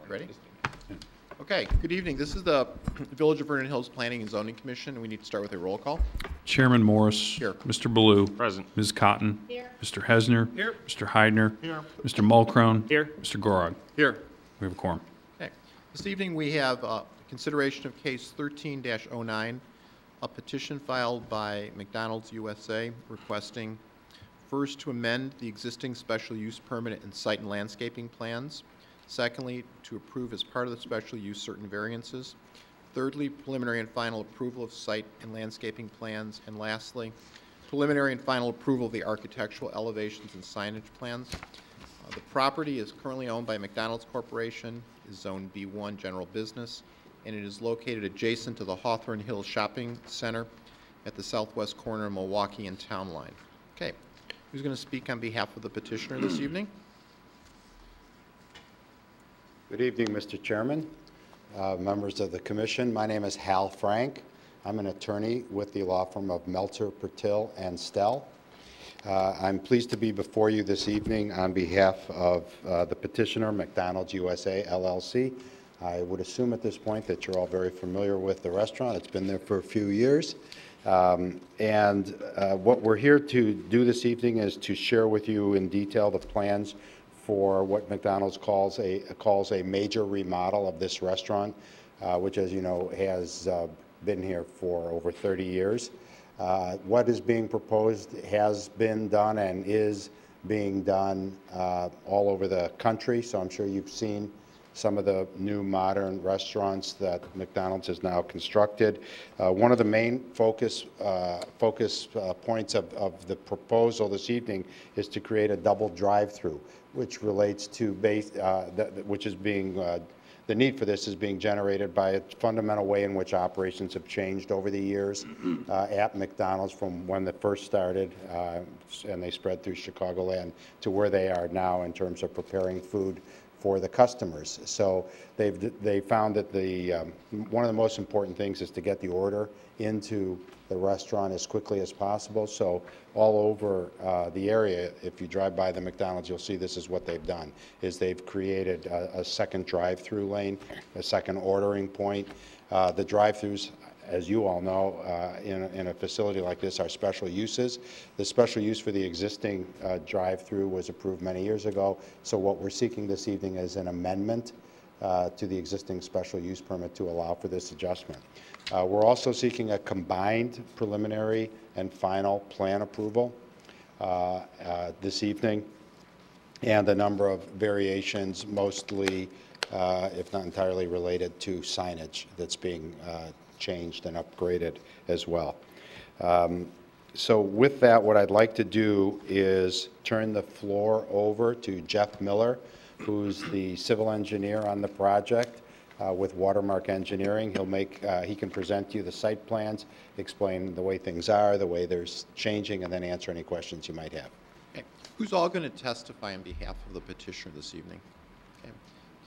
Ready? Okay, good evening. This is the Village of Vernon Hills Planning and Zoning Commission, and we need to start with a roll call. Chairman Morris. Here. Mr. Ballou. Present. Ms. Cotton. Here. Mr. Hesner. Here. Mr. Heidner. Here. Mr. Mulcrone. Here. Mr. Gorog. Here. We have a quorum. Okay. This evening we have consideration of case 13-09, a petition filed by McDonald's USA requesting first to amend the existing special use permit and site and landscaping plans. Secondly, to approve as part of the special use certain variances. Thirdly, preliminary and final approval of site and landscaping plans. And lastly, preliminary and final approval of the architectural elevations and signage plans. The property is currently owned by McDonald's Corporation, is Zone B1 General Business, and it is located adjacent to the Hawthorne Hills Shopping Center at the southwest corner of Milwaukee and Town Line. Okay, who's going to speak on behalf of the petitioner this evening? Good evening, Mr. Chairman, members of the Commission. My name is Hal Frank. I'm an attorney with the law firm of Meltzer, Pertil, and Stell. I'm pleased to be before you this evening on behalf of the petitioner, McDonald's USA, LLC. I would assume at this point that you're all very familiar with the restaurant. It's been there for a few years. What we're here to do this evening is to share with you in detail the plans for what McDonald's calls a major remodel of this restaurant, which, as you know, has been here for over 30 years. What is being proposed has been done and is being done all over the country, so I'm sure you've seen some of the new modern restaurants that McDonald's has now constructed. One of the main focus points of the proposal this evening is to create a double drive-through, which relates to the need for this is being generated by a fundamental way in which operations have changed over the years at McDonald's from when they first started and they spread through Chicagoland to where they are now in terms of preparing food for the customers. So they found that one of the most important things is to get the order into the restaurant as quickly as possible. So all over the area, if you drive by the McDonald's, you'll see this is what they've done, is they've created a second drive-through lane, a second ordering point. The drive-throughs, as you all know, in a facility like this are special uses. The special use for the existing drive-through was approved many years ago. So what we're seeking this evening is an amendment to the existing special use permit to allow for this adjustment. We're also seeking a combined preliminary and final plan approval this evening, and a number of variations, mostly, if not entirely, related to signage that's being changed and upgraded as well. So with that, what I'd like to do is turn the floor over to Jeff Miller, who's the civil engineer on the project with Watermark Engineering. He can present to you the site plans, explain the way things are, the way they're changing, and then answer any questions you might have. Okay. Who's all going to testify on behalf of the petitioner this evening? Okay.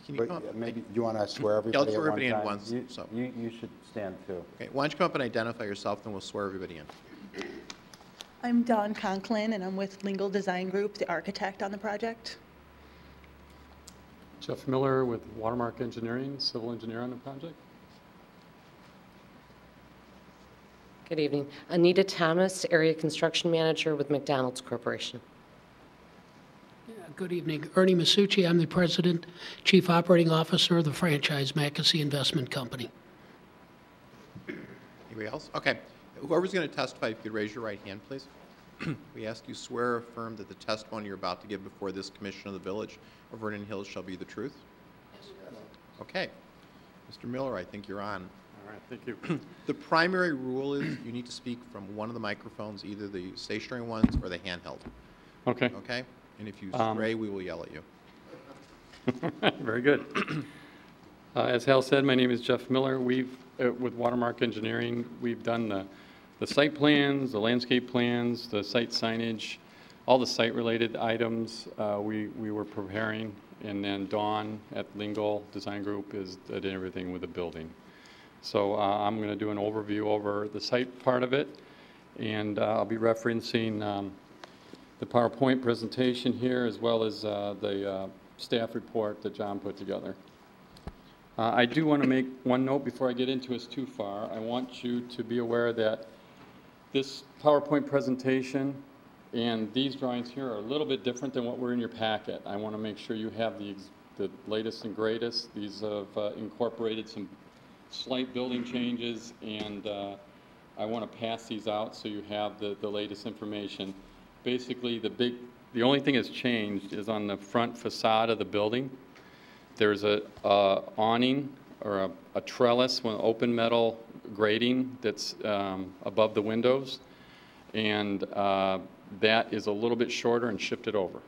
Can you come up? Maybe you want to swear everybody Yeah, let's swear everybody at in one time? once. So. You should stand too. Okay. Why don't you come up and identify yourself, then we'll swear everybody in. I'm Dawn Conklin, and I'm with Lingle Design Group, the architect on the project. Jeff Miller with Watermark Engineering, civil engineer on the project. Good evening. Anita Thomas, area construction manager with McDonald's Corporation. Good evening. Ernie Masucci. I'm the president, chief operating officer of the franchise Mackesy Investment Company. Anybody else? Okay. Whoever's going to testify, if you could raise your right hand, please. We ask you swear or affirm that the testimony you're about to give before this commission of the Village of Vernon Hills shall be the truth? Yes. Okay. Mr. Miller, I think you're on. All right, thank you. The primary rule is you need to speak from one of the microphones, either the stationary ones or the handheld. Okay. Okay? And if you stray, we will yell at you. Very good. As Hal said, my name is Jeff Miller. With Watermark Engineering, we've done the site plans, the landscape plans, the site signage, all the site-related items we were preparing, and then Dawn at Lingle Design Group did everything with the building. So I'm going to do an overview over the site part of it, and I'll be referencing the PowerPoint presentation here, as well as the staff report that John put together. I do want to make one note before I get into us too far. I want you to be aware that this PowerPoint presentation and these drawings here are a little bit different than what were in your packet. I want to make sure you have the latest and greatest. These have incorporated some slight building changes, and I want to pass these out so you have the latest information. Basically, the only thing that's changed is on the front facade of the building. There's a awning or a trellis with open metal grating that's above the windows, and that is a little bit shorter and shifted over.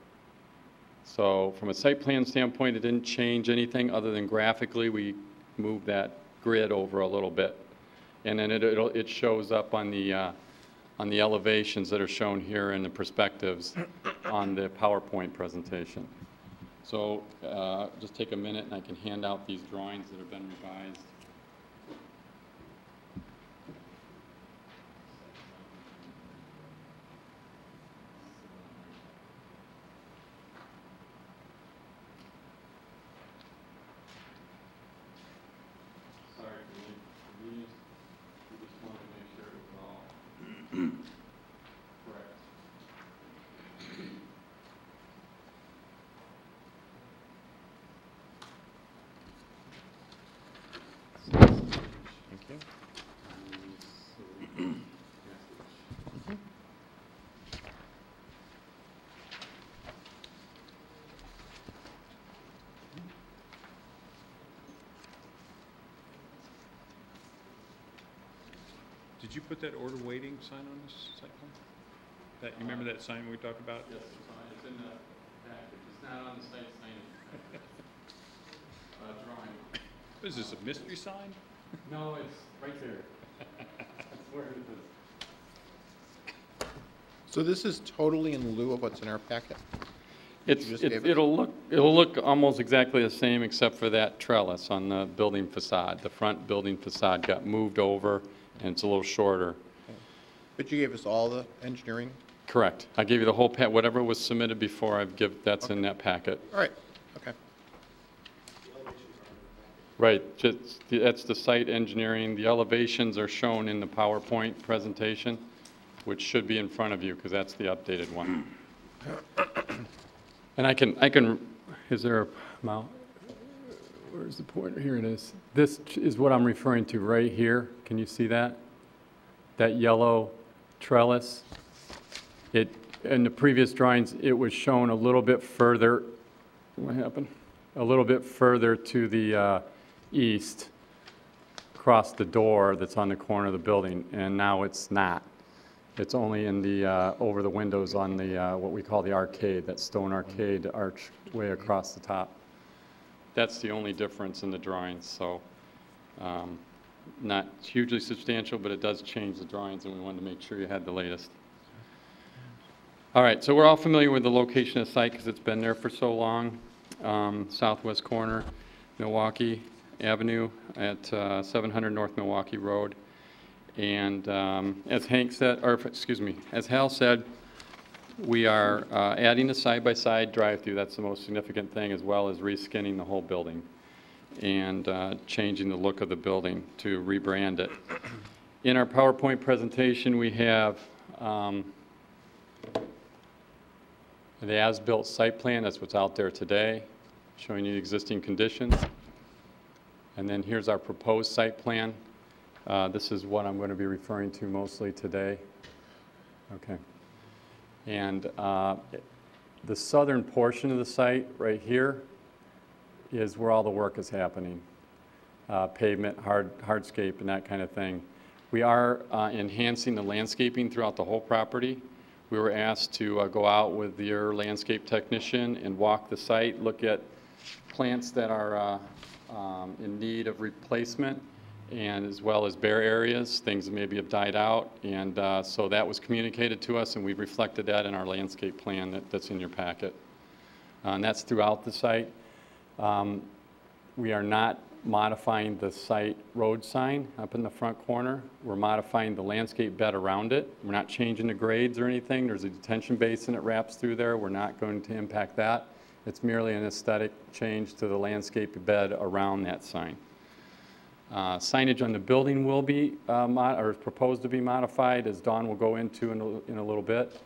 So from a site plan standpoint, it didn't change anything other than graphically we moved that grid over a little bit, and then it shows up on the elevations that are shown here in the perspectives on the PowerPoint presentation. So just take a minute and I can hand out these drawings that have been revised. Sorry for the inconvenience. We just wanted to make sure it was all correct. Thank you. Did you put that order waiting sign on this site plan? That, you remember that sign we talked about? Yes, it's in the package. It's not on the site sign drawing. What is this, a mystery sign? No, it's right there. That's where it is. So this is totally in lieu of what's in our packet? It'll look almost exactly the same except for that trellis on the building facade. The front building facade got moved over and it's a little shorter. But you gave us all the engineering? Correct. I gave you the whole whatever was submitted before. That's in that packet. All right, okay. Right. That's the site engineering. The elevations are shown in the PowerPoint presentation, which should be in front of you because that's the updated one. And I can. Is there a mouse? Where's the pointer? Here it is. This is what I'm referring to right here. Can you see that? That yellow trellis. In the previous drawings, it was shown a little bit further. What happened? A little bit further to the east, across the door that's on the corner of the building, and now it's not. It's only in the over the windows on the what we call the arcade, that stone arcade archway across the top. That's the only difference in the drawings. So not hugely substantial, but it does change the drawings, and we wanted to make sure you had the latest. All right, so we're all familiar with the location of the site because it's been there for so long. Southwest corner, Milwaukee Avenue at 700 North Milwaukee Road. And as Hank said, or excuse me, as Hal said, we are adding a side-by-side drive-through. That's the most significant thing, as well as reskinning the whole building and changing the look of the building to rebrand it. In our PowerPoint presentation, we have the as-built site plan. That's what's out there today, showing you the existing conditions. And then here's our proposed site plan. This is what I'm going to be referring to mostly today. Okay. And the southern portion of the site right here is where all the work is happening. Pavement, hardscape, and that kind of thing. We are enhancing the landscaping throughout the whole property. We were asked to go out with your landscape technician and walk the site, look at plants that are in need of replacement, and as well as bare areas, things that maybe have died out. And so that was communicated to us, and we reflected that in our landscape plan that's in your packet. And that's throughout the site. We are not modifying the site road sign up in the front corner. We're modifying the landscape bed around it. We're not changing the grades or anything. There's a detention basin that wraps through there. We're not going to impact that. It's merely an aesthetic change to the landscape bed around that sign. Signage on the building will be, or is proposed to be modified, as Dawn will go into in a little bit.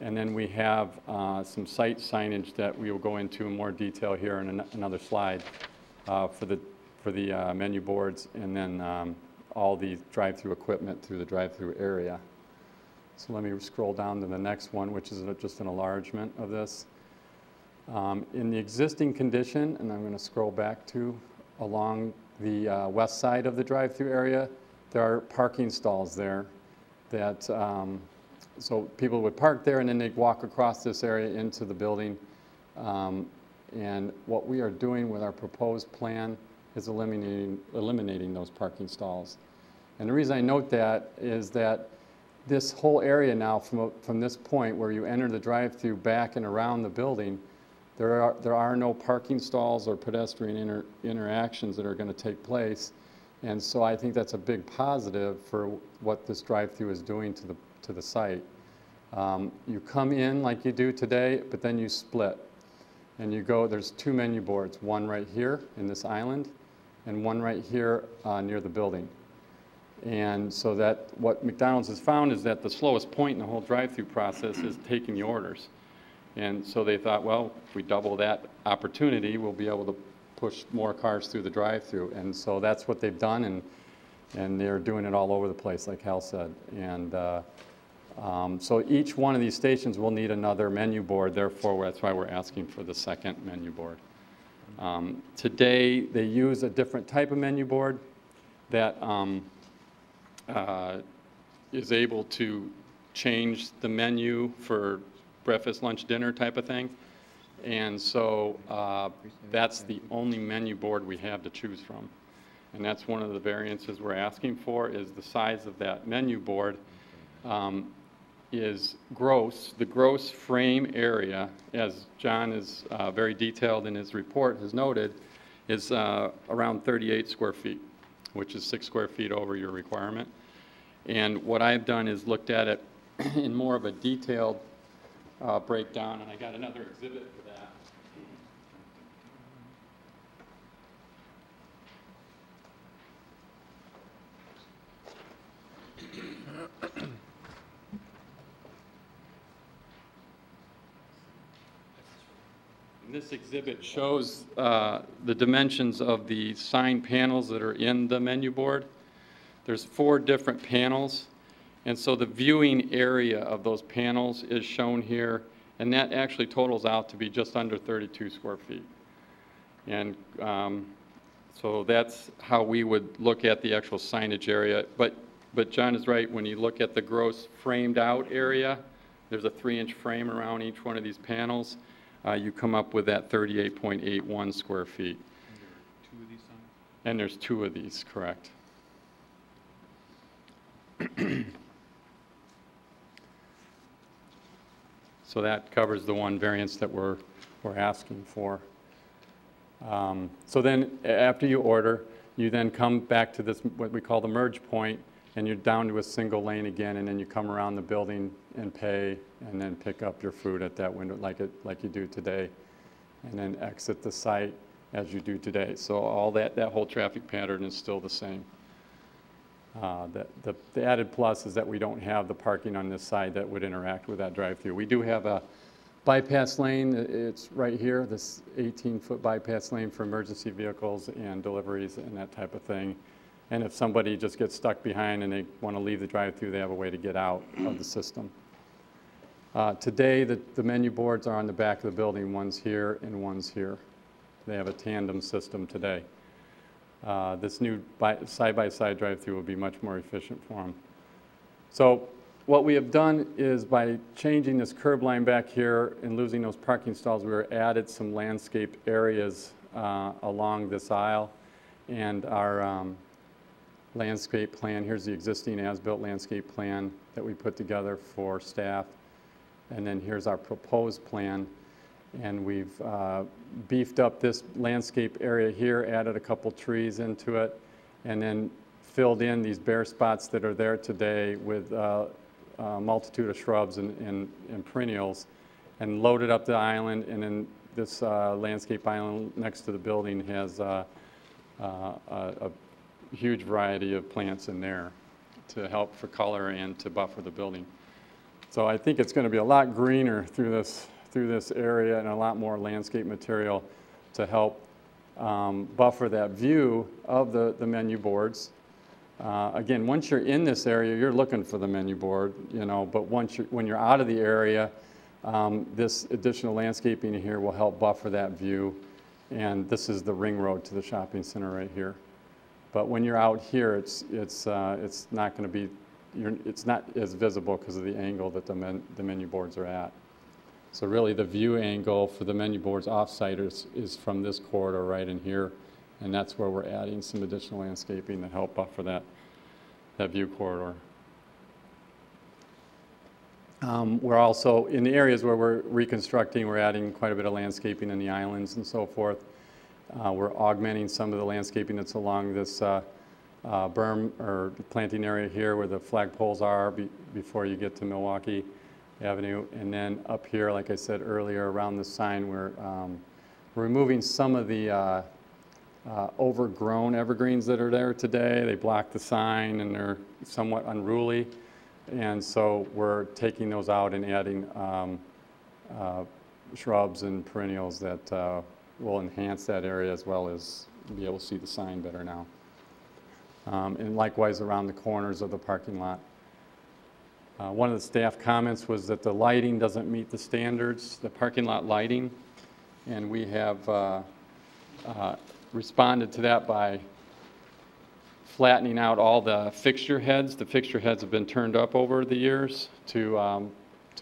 And then we have some site signage that we will go into in more detail here in another slide for the menu boards, and then all the drive-through equipment through the drive-through area. So let me scroll down to the next one, which is just an enlargement of this. In the existing condition, and I'm going to scroll back to along the west side of the drive-through area, there are parking stalls there that so people would park there and then they'd walk across this area into the building. And what we are doing with our proposed plan is eliminating those parking stalls. And the reason I note that is that this whole area now, from this point where you enter the drive-through back and around the building, there are no parking stalls or pedestrian interactions that are going to take place. And so I think that's a big positive for what this drive-through is doing to the site. You come in like you do today, but then you split. And you go, there's two menu boards, one right here in this island, and one right here near the building. And so that what McDonald's has found is that the slowest point in the whole drive-through process is taking the orders. And so they thought, well, if we double that opportunity, we'll be able to push more cars through the drive-through. And so that's what they've done, and they're doing it all over the place, like Hal said. And so each one of these stations will need another menu board. Therefore, that's why we're asking for the second menu board. Today, they use a different type of menu board that is able to change the menu for breakfast, lunch, dinner type of thing. And so that's the only menu board we have to choose from. And that's one of the variances we're asking for, is the size of that menu board is gross. The gross frame area, as John is very detailed in his report has noted, is around 38 square feet, which is 6 square feet over your requirement. And what I've done is looked at it in more of a detailed breakdown, and I got another exhibit for that. And this exhibit shows the dimensions of the sign panels that are in the menu board. There's 4 different panels. And so the viewing area of those panels is shown here, and that actually totals out to be just under 32 square feet. And so that's how we would look at the actual signage area. But John is right, when you look at the gross framed out area, there's a 3-inch frame around each one of these panels. You come up with that 38.81 square feet. And there are 2 of these signs? And there's 2 of these, correct. So that covers the one variance that we're asking for. So then after you order, you then come back to this, what we call the merge point, and you're down to a single lane again, and then you come around the building and pay, and then pick up your food at that window like you do today, and then exit the site as you do today. So all that whole traffic pattern is still the same. The added plus is that we don't have the parking on this side that would interact with that drive-through. We do have a bypass lane. It's right here, this 18-foot bypass lane for emergency vehicles and deliveries and that type of thing. And if somebody just gets stuck behind and they want to leave the drive-through, they have a way to get out of the system. Today, the menu boards are on the back of the building. One's here and one's here. They have a tandem system today. This new side-by-side drive-through will be much more efficient for them. So what we have done is, by changing this curb line back here and losing those parking stalls, we added some landscape areas along this aisle. And our landscape plan, here's the existing as-built landscape plan that we put together for staff. And then here's our proposed plan. And we've beefed up this landscape area here, added a couple trees into it, and then filled in these bare spots that are there today with a multitude of shrubs and perennials, and loaded up the island. And then this landscape island next to the building has a huge variety of plants in there to help for color and to buffer the building. So I think it's going to be a lot greener through this area and a lot more landscape material to help buffer that view of the menu boards. Again, once you're in this area, you're looking for the menu board, you know, but when you're out of the area, this additional landscaping here will help buffer that view. And this is the ring road to the shopping center right here. But when you're out here, it's not going to be, it's not as visible because of the angle that the menu boards are at. So really the view angle for the menu boards off-site is from this corridor right in here, and that's where we're adding some additional landscaping to help buffer that view corridor. We're also, in the areas where we're reconstructing, we're adding quite a bit of landscaping in the islands and so forth. We're augmenting some of the landscaping that's along this berm or planting area here where the flagpoles are before you get to Milwaukee Avenue. And then up here, like I said earlier, around the sign, we're removing some of the overgrown evergreens that are there today. They block the sign and they're somewhat unruly. And so we're taking those out and adding shrubs and perennials that will enhance that area as well as be able to see the sign better now. And likewise around the corners of the parking lot. One of the staff comments was that the lighting doesn't meet the standards, the parking lot lighting, and we have responded to that by flattening out all the fixture heads. The fixture heads have been turned up over the years to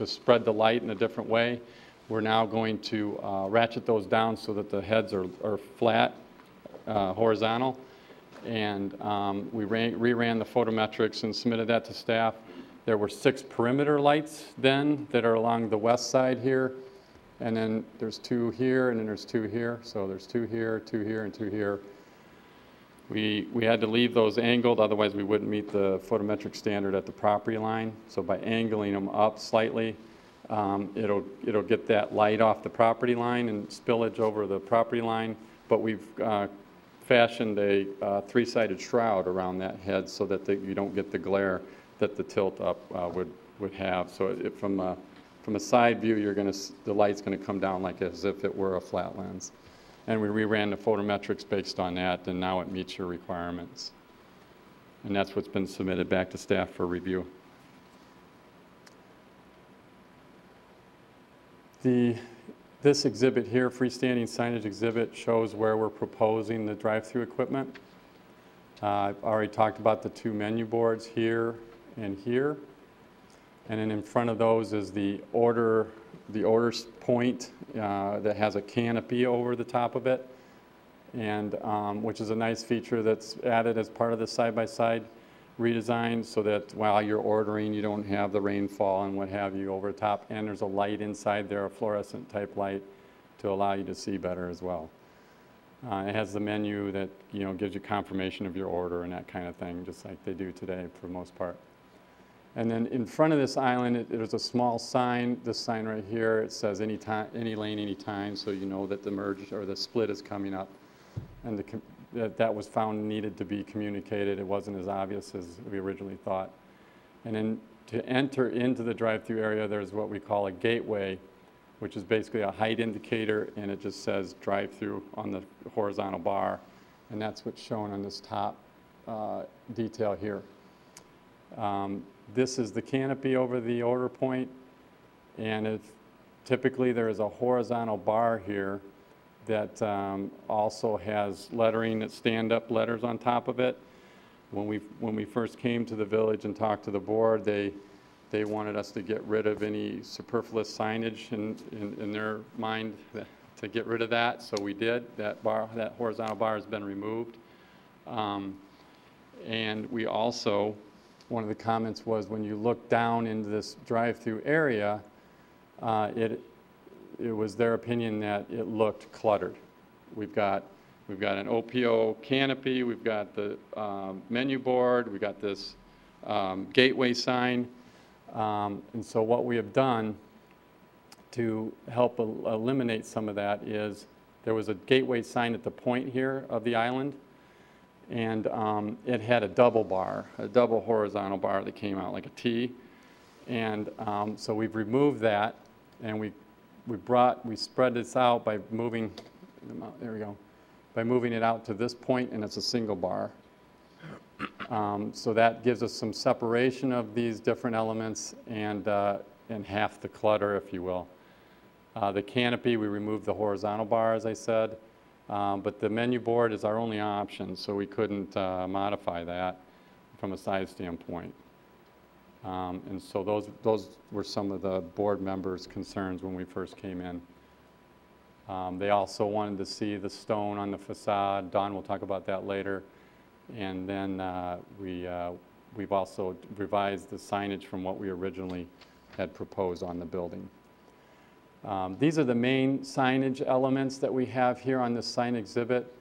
spread the light in a different way. We're now going to ratchet those down so that the heads are flat, horizontal. And we reran the photometrics and submitted that to staff. There were 6 perimeter lights then that are along the west side here. And then there's 2 here, and then there's 2 here. So there's 2 here, 2 here, and 2 here. We had to leave those angled, otherwise we wouldn't meet the photometric standard at the property line. So by angling them up slightly, it'll get that light off the property line and spillage over the property line. But we've fashioned a 3-sided shroud around that head so that you don't get the glare that the tilt up would have. So from a side view, the light's going to come down like as if it were a flat lens. And we reran the photometrics based on that, and now it meets your requirements. And that's what's been submitted back to staff for review. This exhibit here, freestanding signage exhibit, shows where we're proposing the drive-through equipment. I've already talked about the 2 menu boards here and here. And then in front of those is the order point that has a canopy over the top of it, and which is a nice feature that's added as part of the side-by-side redesign so that while you're ordering you don't have the rainfall and what have you over the top, and there's a light inside there, a fluorescent type light to allow you to see better as well. It has the menu that gives you confirmation of your order and that kind of thing, just like they do today for the most part. And then in front of this island, there's a small sign. This sign right here, it says any lane, anytime, so you know that the merge or the split is coming up. And that was found needed to be communicated. It wasn't as obvious as we originally thought. And then to enter into the drive-through area, there's what we call a gateway, which is basically a height indicator, and it just says drive-through on the horizontal bar. And that's what's shown on this top detail here. This is the canopy over the order point, and typically there is a horizontal bar here that also has lettering, that stand-up letters on top of it. When we first came to the village and talked to the board, they wanted us to get rid of any superfluous signage in their mind to get rid of that, so we did. That horizontal bar has been removed. And we also, one of the comments was when you look down into this drive-through area, it was their opinion that it looked cluttered. We've got an OPO canopy, we've got the menu board, we've got this gateway sign. And so what we have done to help eliminate some of that is there was a gateway sign at the point here of the island, And it had a double bar, a double horizontal bar that came out like a T. And so we've removed that, and we spread this out by moving, there we go, by moving it out to this point, and it's a single bar. So that gives us some separation of these different elements and half the clutter, if you will. The canopy, we removed the horizontal bar, as I said, but the menu board is our only option, so we couldn't modify that from a size standpoint. And so those were some of the board members' concerns when we first came in. They also wanted to see the stone on the facade. Dawn will talk about that later. And then we've also revised the signage from what we originally had proposed on the building. These are the main signage elements that we have here on this sign exhibit.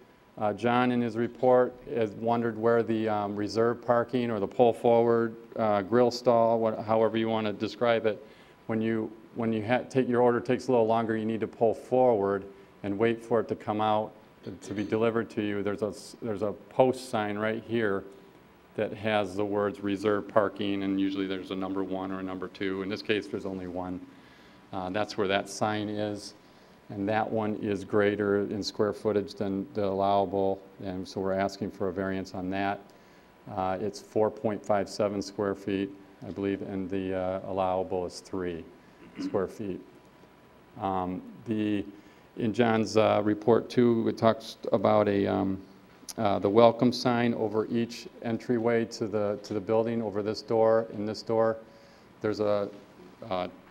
John, in his report, has wondered where the reserve parking or the pull forward grill stall, however you want to describe it, when you take your order, takes a little longer, you need to pull forward and wait for it to come out to be delivered to you. There's a post sign right here that has the words reserve parking, and usually there's a number 1 or a number 2. In this case, there's only 1. That's where that sign is. And that one is greater in square footage than the allowable, and so we're asking for a variance on that. It's 4.57 square feet, I believe, and the allowable is 3 square feet. In John's report too, it talks about the welcome sign over each entryway to the building, over this door. In this door, there's a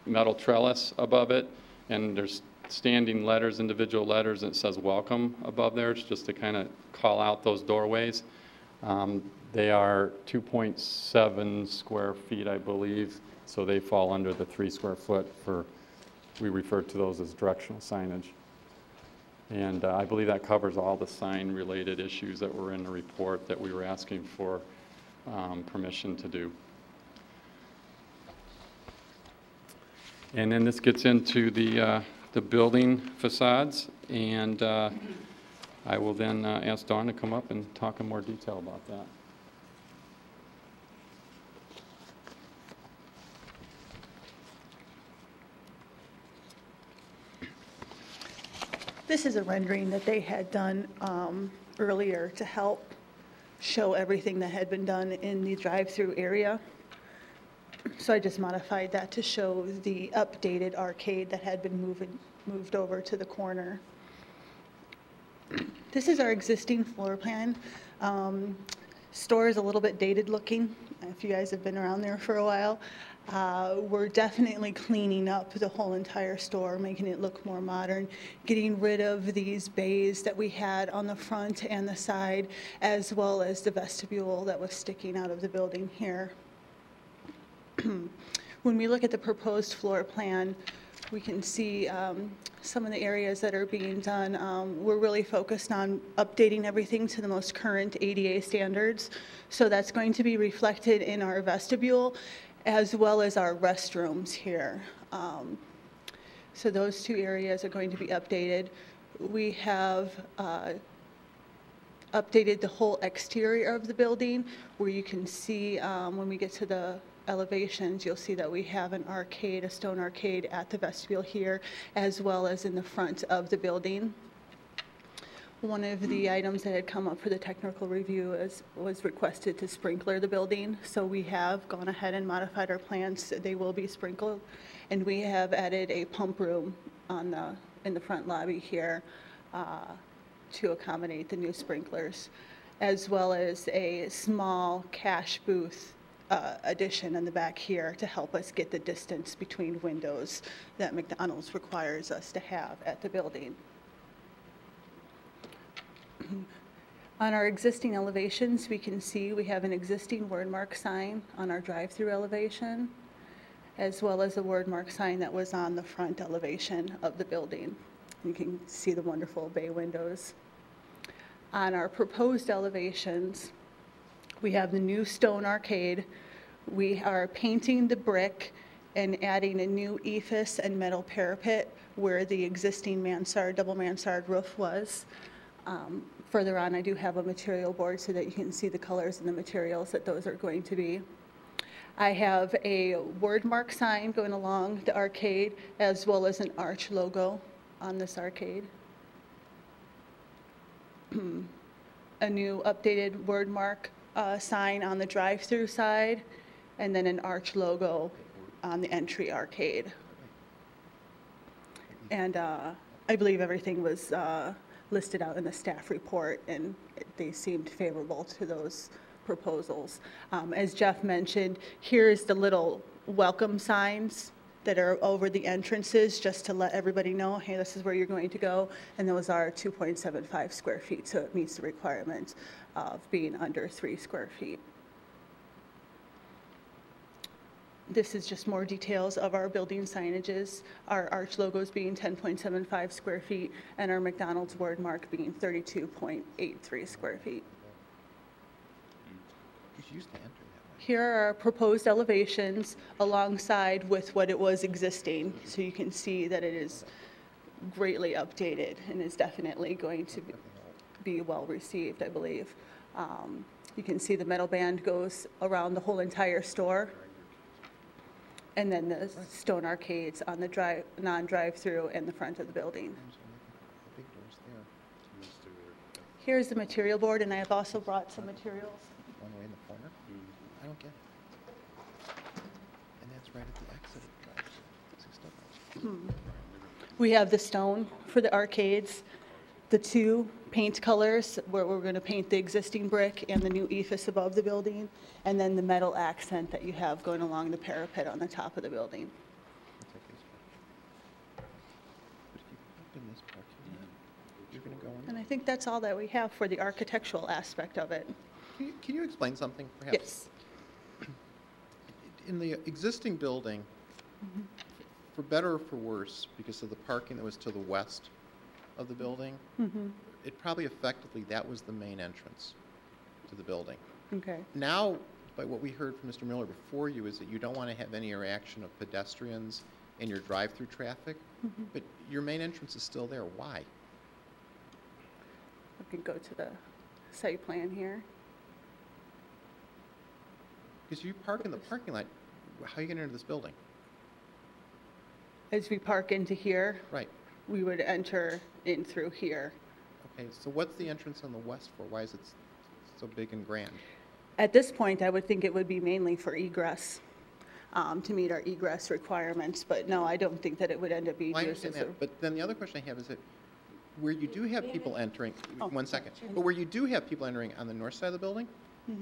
metal trellis above it, and there's standing letters, individual letters, and it says welcome above there. It's just to kind of call out those doorways. They are 2.7 square feet, I believe, so they fall under the 3 square foot we refer to those as directional signage. And I believe that covers all the sign-related issues that were in the report that we were asking for permission to do. And then this gets into the building facades, and I will then ask Dawn to come up and talk in more detail about that. This is a rendering that they had done earlier to help show everything that had been done in the drive-through area. So I just modified that to show the updated arcade that had been moved over to the corner. This is our existing floor plan. Store is a little bit dated looking, if you guys have been around there for a while. We're definitely cleaning up the whole entire store, making it look more modern, getting rid of these bays that we had on the front and the side, as well as the vestibule that was sticking out of the building here. When we look at the proposed floor plan, we can see some of the areas that are being done. We're really focused on updating everything to the most current ADA standards. So that's going to be reflected in our vestibule as well as our restrooms here. So those 2 areas are going to be updated. We have updated the whole exterior of the building, where you can see when we get to the elevations, you'll see that we have an arcade, a stone arcade at the vestibule here, as well as in the front of the building. One of the items that had come up for the technical review was requested to sprinkler the building. So we have gone ahead and modified our plans. They will be sprinkled. And we have added a pump room in the front lobby here to accommodate the new sprinklers, as well as a small cash booth addition in the back here to help us get the distance between windows that McDonald's requires us to have at the building. On our existing elevations, we can see we have an existing wordmark sign on our drive-through elevation, as well as a wordmark sign that was on the front elevation of the building. You can see the wonderful bay windows. On our proposed elevations, we have the new stone arcade. We are painting the brick and adding a new ephes and metal parapet where the existing mansard, double mansard roof was. Further on, I do have a material board so that you can see the colors and the materials that those are going to be. I have a word mark sign going along the arcade, as well as an arch logo on this arcade. A new updated word mark sign on the drive-through side, and then an arch logo on the entry arcade. And I believe everything was listed out in the staff report, and they seemed favorable to those proposals. As Jeff mentioned, here's the little welcome signs that are over the entrances, just to let everybody know, hey, this is where you're going to go. And those are 2.75 square feet, so it meets the requirements of being under 3 square feet. This is just more details of our building signages, our arch logos being 10.75 square feet, and our McDonald's word mark being 32.83 square feet. Here are our proposed elevations alongside with what it was existing, so you can see that it is greatly updated and is definitely going to be well received, I believe. You can see the metal band goes around the whole entire store. And then the stone arcades on the non-drive-through and the front of the building. Here's the material board, and I have also brought some materials. One way in the corner? I don't get it. And that's right at the exit of the drive. We have the stone for the arcades, the 2 paint colors where we're going to paint the existing brick and the new ephes above the building, and then the metal accent that you have going along the parapet on the top of the building. And I think that's all that we have for the architectural aspect of it. Can you explain something, perhaps? Yes. In the existing building, for better or for worse, because of the parking that was to the west of the building, it probably effectively, that was the main entrance to the building. Okay. Now, by what we heard from Mr. Miller before you, is that you don't want to have any interaction of pedestrians in your drive-through traffic, but your main entrance is still there. Why? We can go to the site plan here. Because you park in the parking lot, how are you going to enter this building? As we park into here, Right. we would enter in through here. Okay, so what's the entrance on the west for? Why is it so big and grand? At this point, I would think it would be mainly for egress, to meet our egress requirements, but no, I don't think that it would end up being Well, I used understand as a... that, but then the other question I have is that where you do have people entering, 1 second, but where you do have people entering on the north side of the building,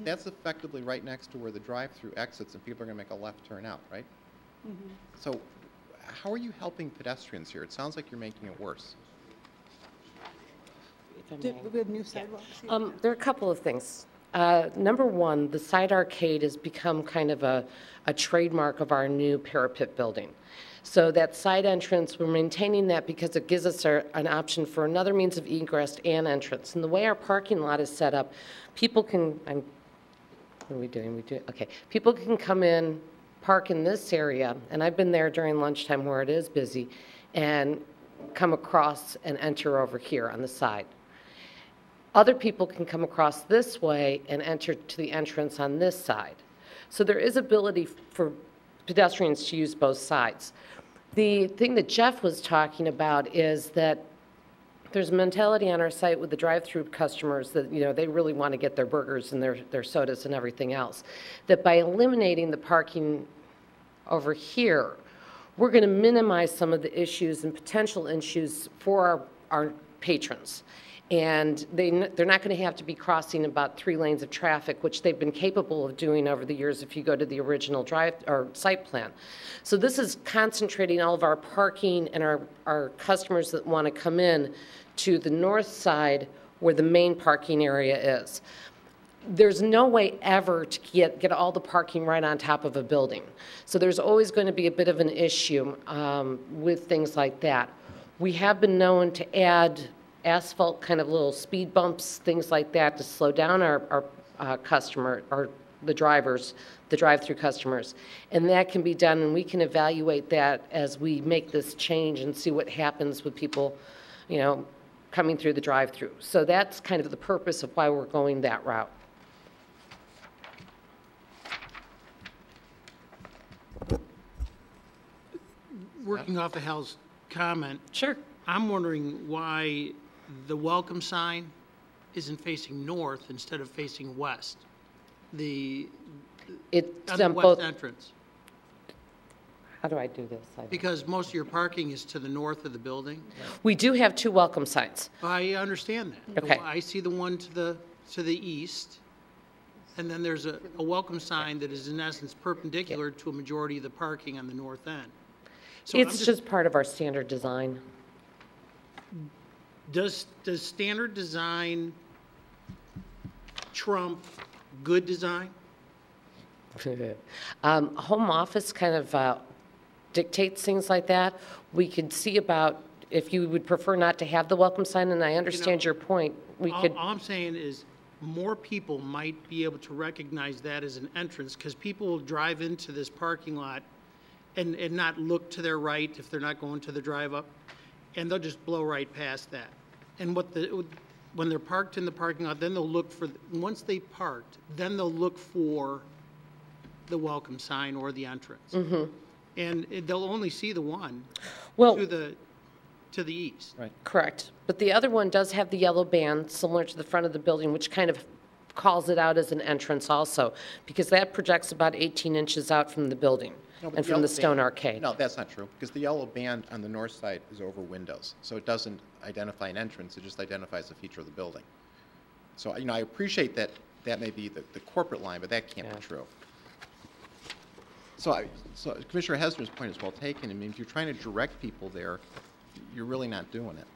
that's effectively right next to where the drive-through exits, and people are going to make a left turn out, right? So how are you helping pedestrians here? It sounds like you're making it worse. We have new sidewalks here. There are a couple of things. Number one, the side arcade has become kind of a trademark of our new parapet building. So that side entrance, we're maintaining that because it gives us an option for another means of egress and entrance. And the way our parking lot is set up, people can, what are we doing? Okay. People can come in, park in this area, and I've been there during lunchtime where it is busy, and come across and enter over here on the side. Other people can come across this way and enter to the entrance on this side. So there is ability for pedestrians to use both sides. The thing that Jeff was talking about is that there's a mentality on our site with the drive-through customers that, you know, they really want to get their burgers and their sodas and everything else. That by eliminating the parking over here, we're going to minimize some of the issues and potential issues for our patrons. And they're not going to have to be crossing about 3 lanes of traffic, which they've been capable of doing over the years if you go to the original drive or site plan. So this is concentrating all of our parking and our customers that want to come in to the north side where the main parking area is. There's no way ever to get all the parking right on top of a building. So there's always going to be a bit of an issue with things like that. We have been known to add asphalt kind of little speed bumps, things like that, to slow down our customer, or the drivers, the drive-through customers. And that can be done, and we can evaluate that as we make this change and see what happens with people, you know, coming through the drive-through. So that's kind of the purpose of why we're going that route. Working off of Hal's comment, Sure. I'm wondering why the welcome sign isn't facing north instead of facing west. It's On the on west both. entrance. How do I do this? Because most of your parking is to the north of the building. We do have 2 welcome signs. I understand that. Okay. I see the one to the east, and then there's a welcome sign that is in essence perpendicular to a majority of the parking on the north end. So I'm It's just part of our standard design. Does standard design trump good design? Home office kind of dictates things like that. We could see about if you would prefer not to have the welcome sign, and I understand your point. We could. All I'm saying is more people might be able to recognize that as an entrance because people will drive into this parking lot and not look to their right if they're not going to the drive up, and they'll just blow right past that. And when they're parked in the parking lot, then they'll look for, once they parked, then they'll look for the welcome sign or the entrance. And they'll only see the one Well, to the east. Right. correct. But the other one does have the yellow band similar to the front of the building, which kind of calls it out as an entrance also, because that projects about 18 inches out from the building No, but and the from yellow the stone band- arcade. No, that's not true, because the yellow band on the north side is over windows, so it doesn't identify an entrance, it just identifies a feature of the building. So, I appreciate that that may be the corporate line, but that can't be true. So Commissioner Hesner's point is well taken. I mean, if you're trying to direct people there, you're really not doing it.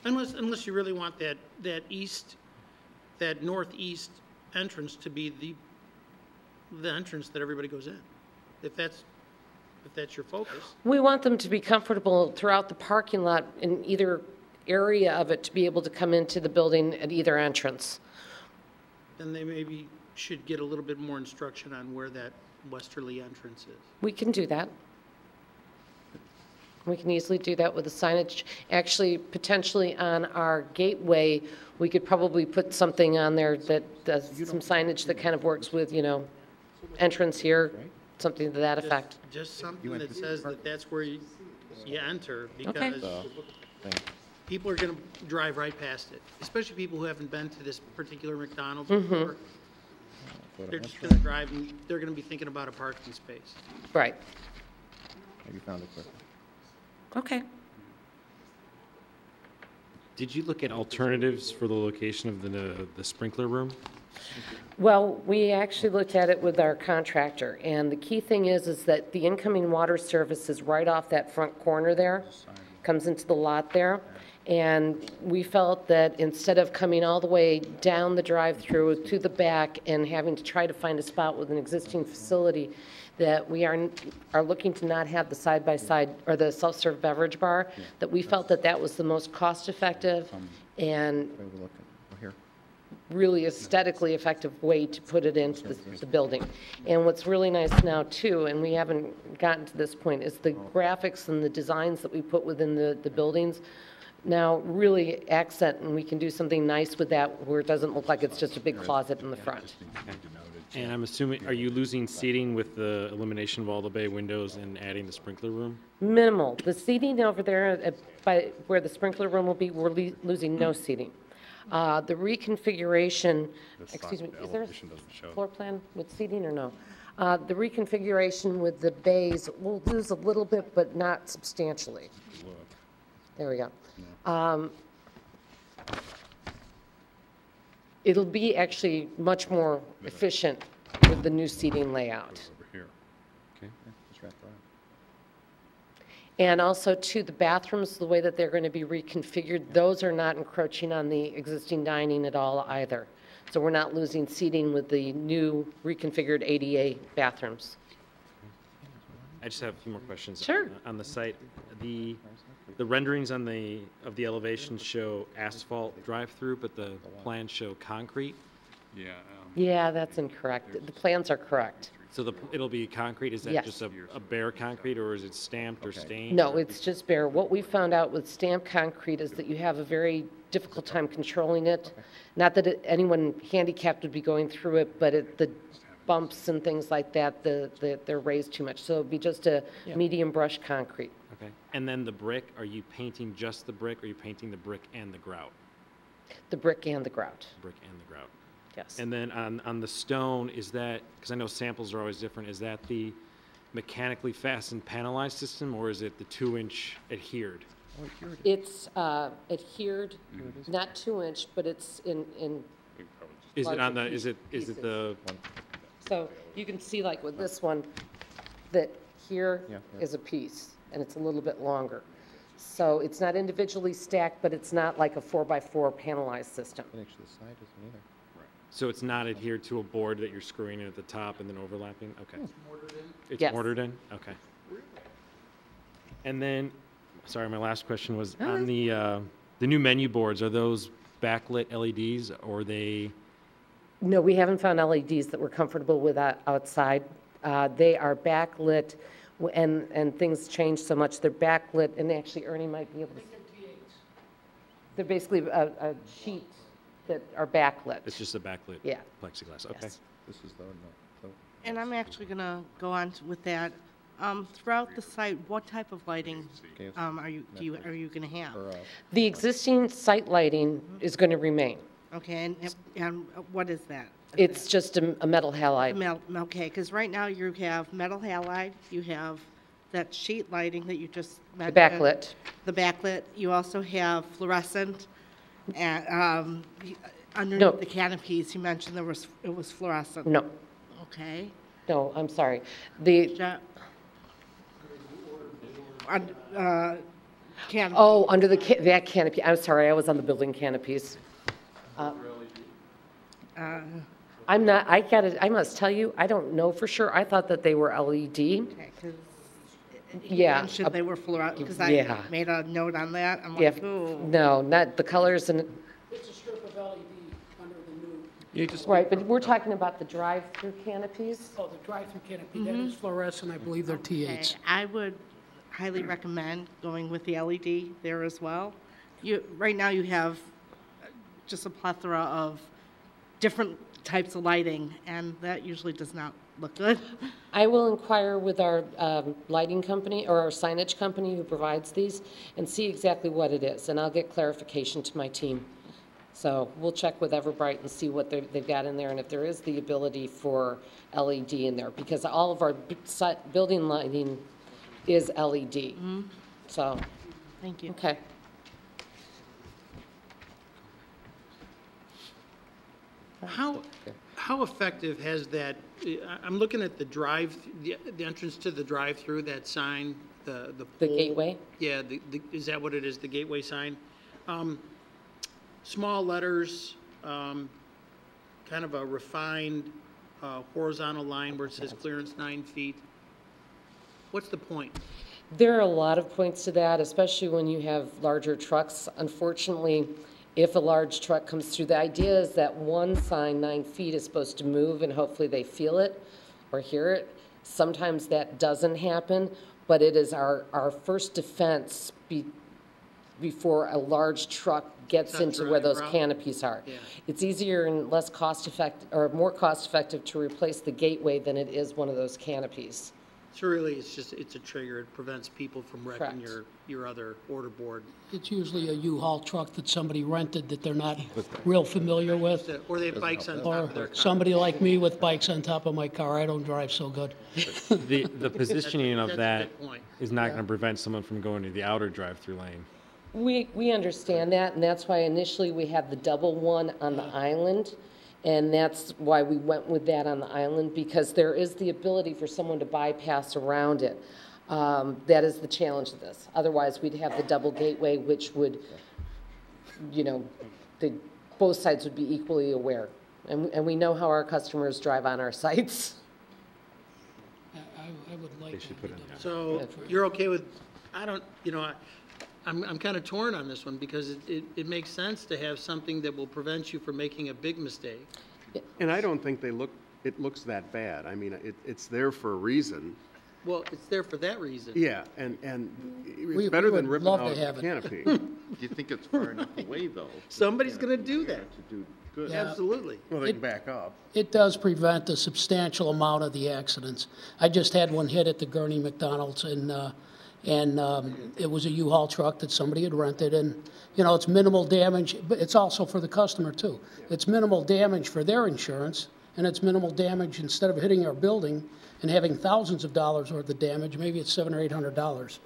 Unless you really want that northeast entrance to be the entrance that everybody goes in. If that's your focus. We want them to be comfortable throughout the parking lot in either area of it to be able to come into the building at either entrance. Then they maybe should get a little bit more instruction on where that westerly entrance is. We can do that. We can easily do that with the signage. Actually, potentially on our gateway, we could probably put something on there that does some signage that kind of works with, entrance here, something to that effect. Just something that says that that's where you enter, because people are going to drive right past it, especially people who haven't been to this particular McDonald's before. They're just going to drive, and they're going to be thinking about a parking space. Right. Maybe found it quickly. Okay. Did you look at alternatives for the location of the sprinkler room? Well, we actually looked at it with our contractor, and the key thing is that the incoming water service is right off that front corner there, comes into the lot there, and we felt that instead of coming all the way down the drive-through to the back and having to try to find a spot with an existing facility, that we are looking to not have the side-by-side or the self-serve beverage bar, that we felt that that was the most cost-effective and Where are we looking? Oh, here. really aesthetically effective way to put it into the building. And what's really nice now too, and we haven't gotten to this point, is the graphics and the designs that we put within the buildings now really accent, and we can do something nice with that where it doesn't look like it's just a big closet in the front. And I'm assuming, are you losing seating with the elimination of all the bay windows and adding the sprinkler room? Minimal. The seating over there by where the sprinkler room will be, we're losing no seating. The reconfiguration, excuse me, is there a floor plan with seating or no? The reconfiguration with the bays, we'll lose a little bit, but not substantially. There we go. It'll be actually much more efficient with the new seating layout. Over here. Okay. Just wrap around. And also, too, the bathrooms, the way that they're going to be reconfigured, those are not encroaching on the existing dining at all either. So we're not losing seating with the new reconfigured ADA bathrooms. I just have a few more questions. Sure. On the site, the renderings of the elevations show asphalt drive-through, but the plans show concrete. Yeah. Yeah, that's incorrect. The plans are correct. So it'll be concrete, is that Yes. just a bare concrete, or is it stamped or stained? No, or- it's just bare. What we found out with stamped concrete is that you have a very difficult time controlling it. Not that anyone handicapped would be going through it, but the bumps and things like that, they're raised too much. So it'd be just a medium brush concrete. Okay, and then the brick, are you painting just the brick, or are you painting the brick and the grout? The brick and the grout, Brick and the grout. yes. And then on the stone, is that, because I know samples are always different, is that the mechanically fastened panelized system, or is it the 2-inch adhered? It's adhered, not 2-inch, but it's in, Is it on the, Larger is it the, so you can see like with this one, that here is a piece, and it's a little bit longer. So it's not individually stacked, but it's not like a 4x4 panelized system. Actually, the side isn't either. so it's not adhered to a board that you're screwing in at the top and then overlapping? Okay. It's Yes. mortared in? Okay. And then, sorry, my last question was on the new menu boards, are those backlit LEDs, or are they? No, we haven't found LEDs that we're comfortable with outside. They are backlit, and things change so much. They're backlit, and actually Ernie might be able to. They're basically a sheet that are backlit. It's just a backlit Yeah. plexiglass, okay. Yes. This is the And I'm actually going to go on with that. Throughout the site, what type of lighting are you going to have? The existing site lighting is going to remain. Okay, and what is that? It's just a metal halide. Okay, because right now you have metal halide, you have that sheet lighting that you just The mentioned. backlit. The backlit. You also have fluorescent, and No. underneath the canopies, you mentioned it was fluorescent. No, Okay. no, I'm sorry. The, Ja- Canopy. oh, under that canopy, I'm sorry, I was on the building canopies. I'm not, I must tell you, I don't know for sure. I thought that they were LED. Okay, 'cause you Yeah. mentioned they were fluorescent, because I Yeah. made a note on that. I'm Yeah, like, ooh. no, not the colors and, It's a strip of LED under the new, You just, right, but we're talking about the drive-through canopies. oh, the drive-through canopy, that is fluorescent, I believe they're Okay, T8s. I would highly recommend going with the LED there as well. Right now you have just a plethora of different types of lighting, and that usually does not look good. I will inquire with our lighting company or our signage company who provides these and see exactly what it is, and I'll get clarification to my team. So we'll check with Everbright and see what they've got in there, and if there is the ability for LED in there, because all of our building lighting is LED. So, Thank you. okay. How effective has that, I'm looking at the entrance to the drive-through, that sign, the The pole. gateway? Yeah, is that what it is, the gateway sign? Small letters, kind of a refined horizontal line where it says clearance 9 feet. What's the point? There are a lot of points to that, especially when you have larger trucks. Unfortunately, if a large truck comes through, the idea is that one sign, 9 feet, is supposed to move, and hopefully they feel it or hear it. Sometimes that doesn't happen, but it is our first defense before a large truck gets Cuts into around where the those ground. canopies are. Yeah. It's easier and less cost-effective, or more cost-effective to replace the gateway than it is one of those canopies. So really, it's a trigger, it prevents people from wrecking Correct. your other order board. It's usually a U-Haul truck that somebody rented that they're not real familiar with, Or they have bikes on top or of their car. somebody like me with bikes on top of my car. I don't drive so good. The positioning of That's a that good point. is not going to prevent someone from going to the outer drive-through lane. We understand that, and that's why initially we had the double one on the island, and that's why we went with that on the island, because there is the ability for someone to bypass around it. That is the challenge of this. Otherwise, we'd have the double gateway, which would, both sides would be equally aware. And we know how our customers drive on our sites. I would like They to should put it in the So you're okay with, I'm kind of torn on this one because it makes sense to have something that will prevent you from making a big mistake. And I don't think they look it looks that bad. I mean, it's there for a reason. Well, it's there for that reason. Yeah, and it's We better would than ripping love out to have the it. canopy. Do you think it's far enough away, though? Somebody's going to do that. To do good. Yeah. Absolutely. Well, they can back up. It does prevent a substantial amount of the accidents. I just had one hit at the Gurney McDonald's, and it was a U-Haul truck that somebody had rented, and, you know, it's minimal damage, but it's also for the customer, too. It's minimal damage for their insurance, and it's minimal damage, instead of hitting our building and having thousands of dollars worth of damage, maybe it's $700 or $800.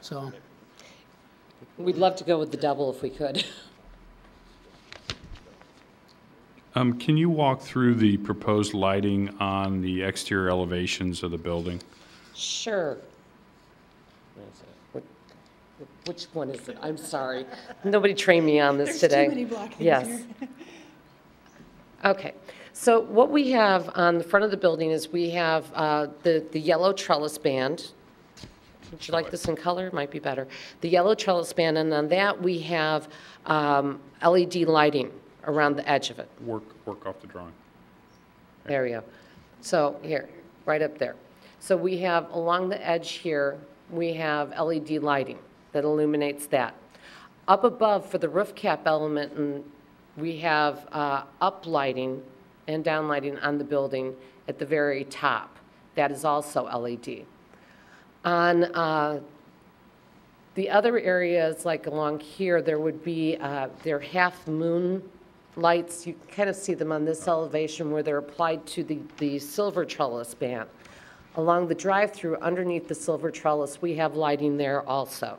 So, We'd love to go with the double if we could. Can you walk through the proposed lighting on the exterior elevations of the building? Sure. Which one is it? I'm sorry. Nobody trained me on this today. There's too many block things Yes. here. Okay. So what we have on the front of the building is we have the yellow trellis band. Would you like this in color? Might be better. The yellow trellis band, and on that we have LED lighting around the edge of it. Work off the drawing. There we go. So here, right up there. So we have along the edge here, we have LED lighting that illuminates that. Up above for the roof cap element, and we have up lighting and down lighting on the building at the very top. That is also LED. On the other areas, like along here, there would be their half moon lights. You kind of see them on this elevation where they're applied to the silver trellis band. Along the drive-through, underneath the silver trellis, we have lighting there also.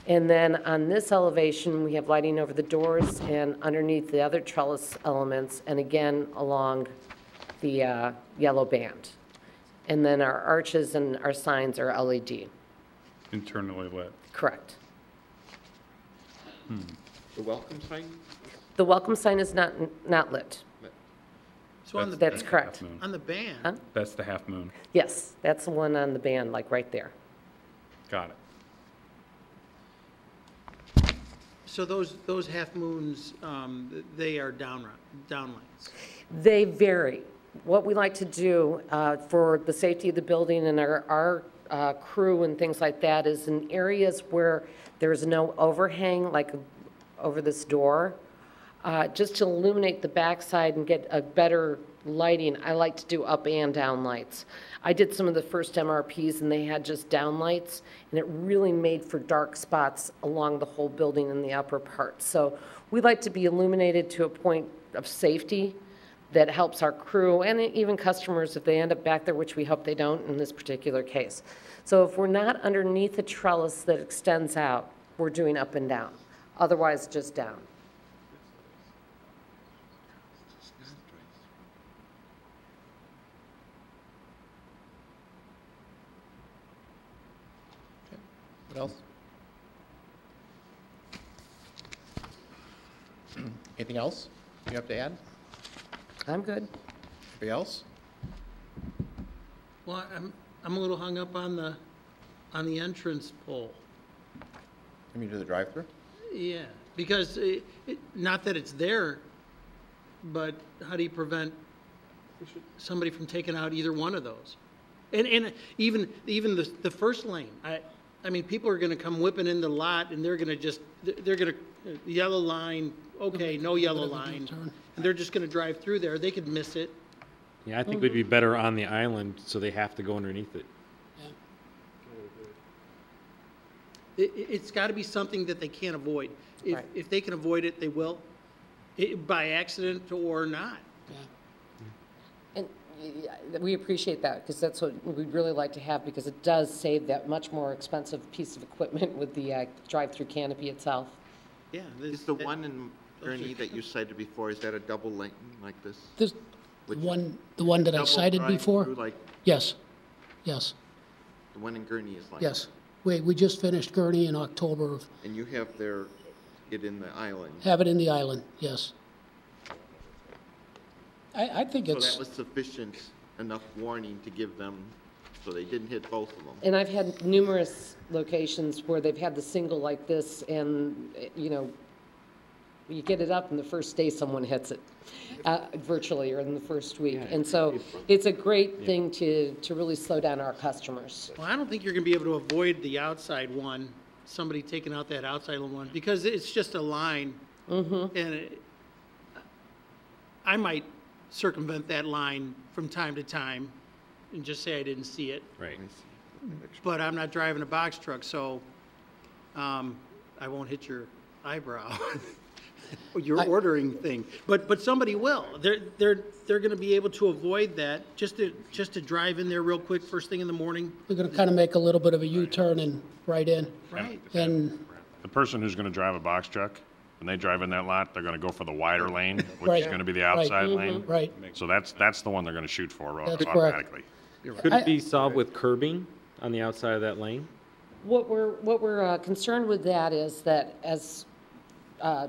And then on this elevation, we have lighting over the doors and underneath the other trellis elements, and again along the yellow band. And then our arches and our signs are LED. Internally lit. Correct. The welcome sign? The welcome sign is not lit. So on the That's band- correct. Half moon. On the band, Huh? That's the half moon. Yes, that's the one on the band, like right there. Got it. so those half moons, they are downlights. They vary. What we like to do for the safety of the building and our crew and things like that is in areas where there's no overhang, like over this door, just to illuminate the backside and get a better lighting, I like to do up and down lights. I did some of the first MRPs and they had just down lights, and it really made for dark spots along the whole building in the upper part. So we like to be illuminated to a point of safety that helps our crew and even customers if they end up back there, which we hope they don't in this particular case. So if we're not underneath a trellis that extends out, we're doing up and down. Otherwise, just down. What else? Anything else you have to add? I'm good. Anybody else? Well, I'm a little hung up on the entrance pole. I mean, to the drive-through? Yeah, because not that it's there, but how do you prevent somebody from taking out either one of those? And even the first lane, I mean, people are gonna come whipping in the lot and they're gonna yellow line, okay, no yellow line. And they're just gonna drive through there, they could miss it. Yeah, I think we'd be better on the island, so they have to go underneath it. It's gotta be something that they can't avoid. Right. If they can avoid it, they will, by accident or not. And we appreciate that, because that's what we'd really like to have, because it does save that much more expensive piece of equipment with the drive-through canopy itself. Yeah. Is the one in Gurney that you cited before, is that a double lane like this? This, the one that I Double cited drive before? through, like, Yes, yes, the one in Gurney is like? yes. We just finished Gurney in October, And you have it in the island? have it in the island, yes. I think So it's, that was sufficient enough warning to give them, so they didn't hit both of them? And I've had numerous locations where they've had the single like this, and, you know, You get it up and the first day someone hits it, virtually, or in the first week. And so it's a great thing to really slow down our customers. Well, I don't think you're going to be able to avoid the outside one, somebody taking out that outside one, because it's just a line. And I might circumvent that line from time to time and just say I didn't see it. Right. But I'm not driving a box truck, so I won't hit your eyebrow. Your ordering thing, but somebody will. They're going to be able to avoid that just to drive in there real quick first thing in the morning. We're going to kind of make a little bit of a U-turn and right in. Right. And The person who's going to drive a box truck, when they drive in that lot, they're going to go for the wider lane, which Right. is going to be the Right. outside lane. Right. So that's the one they're going to shoot for That's correct. automatically. Could it be solved with curbing on the outside of that lane? What we're concerned with that is that, as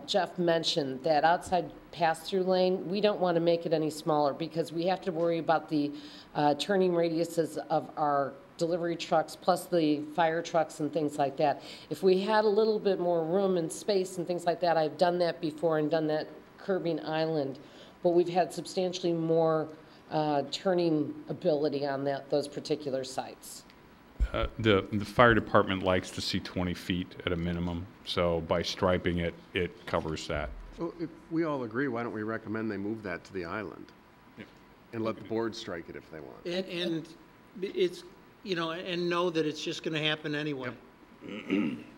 Jeff mentioned, that outside pass-through lane, we don't want to make it any smaller because we have to worry about the turning radiuses of our delivery trucks, plus the fire trucks and things like that. If we had a little bit more room and space and things like that, I've done that before and done that curbing island, but we've had substantially more turning ability on those particular sites. The fire department likes to see 20 feet at a minimum, so by striping it, it covers that. Well, if we all agree, why don't we recommend they move that to the island? And let the board strike it if they want. And it's, and know that it's just going to happen anyway.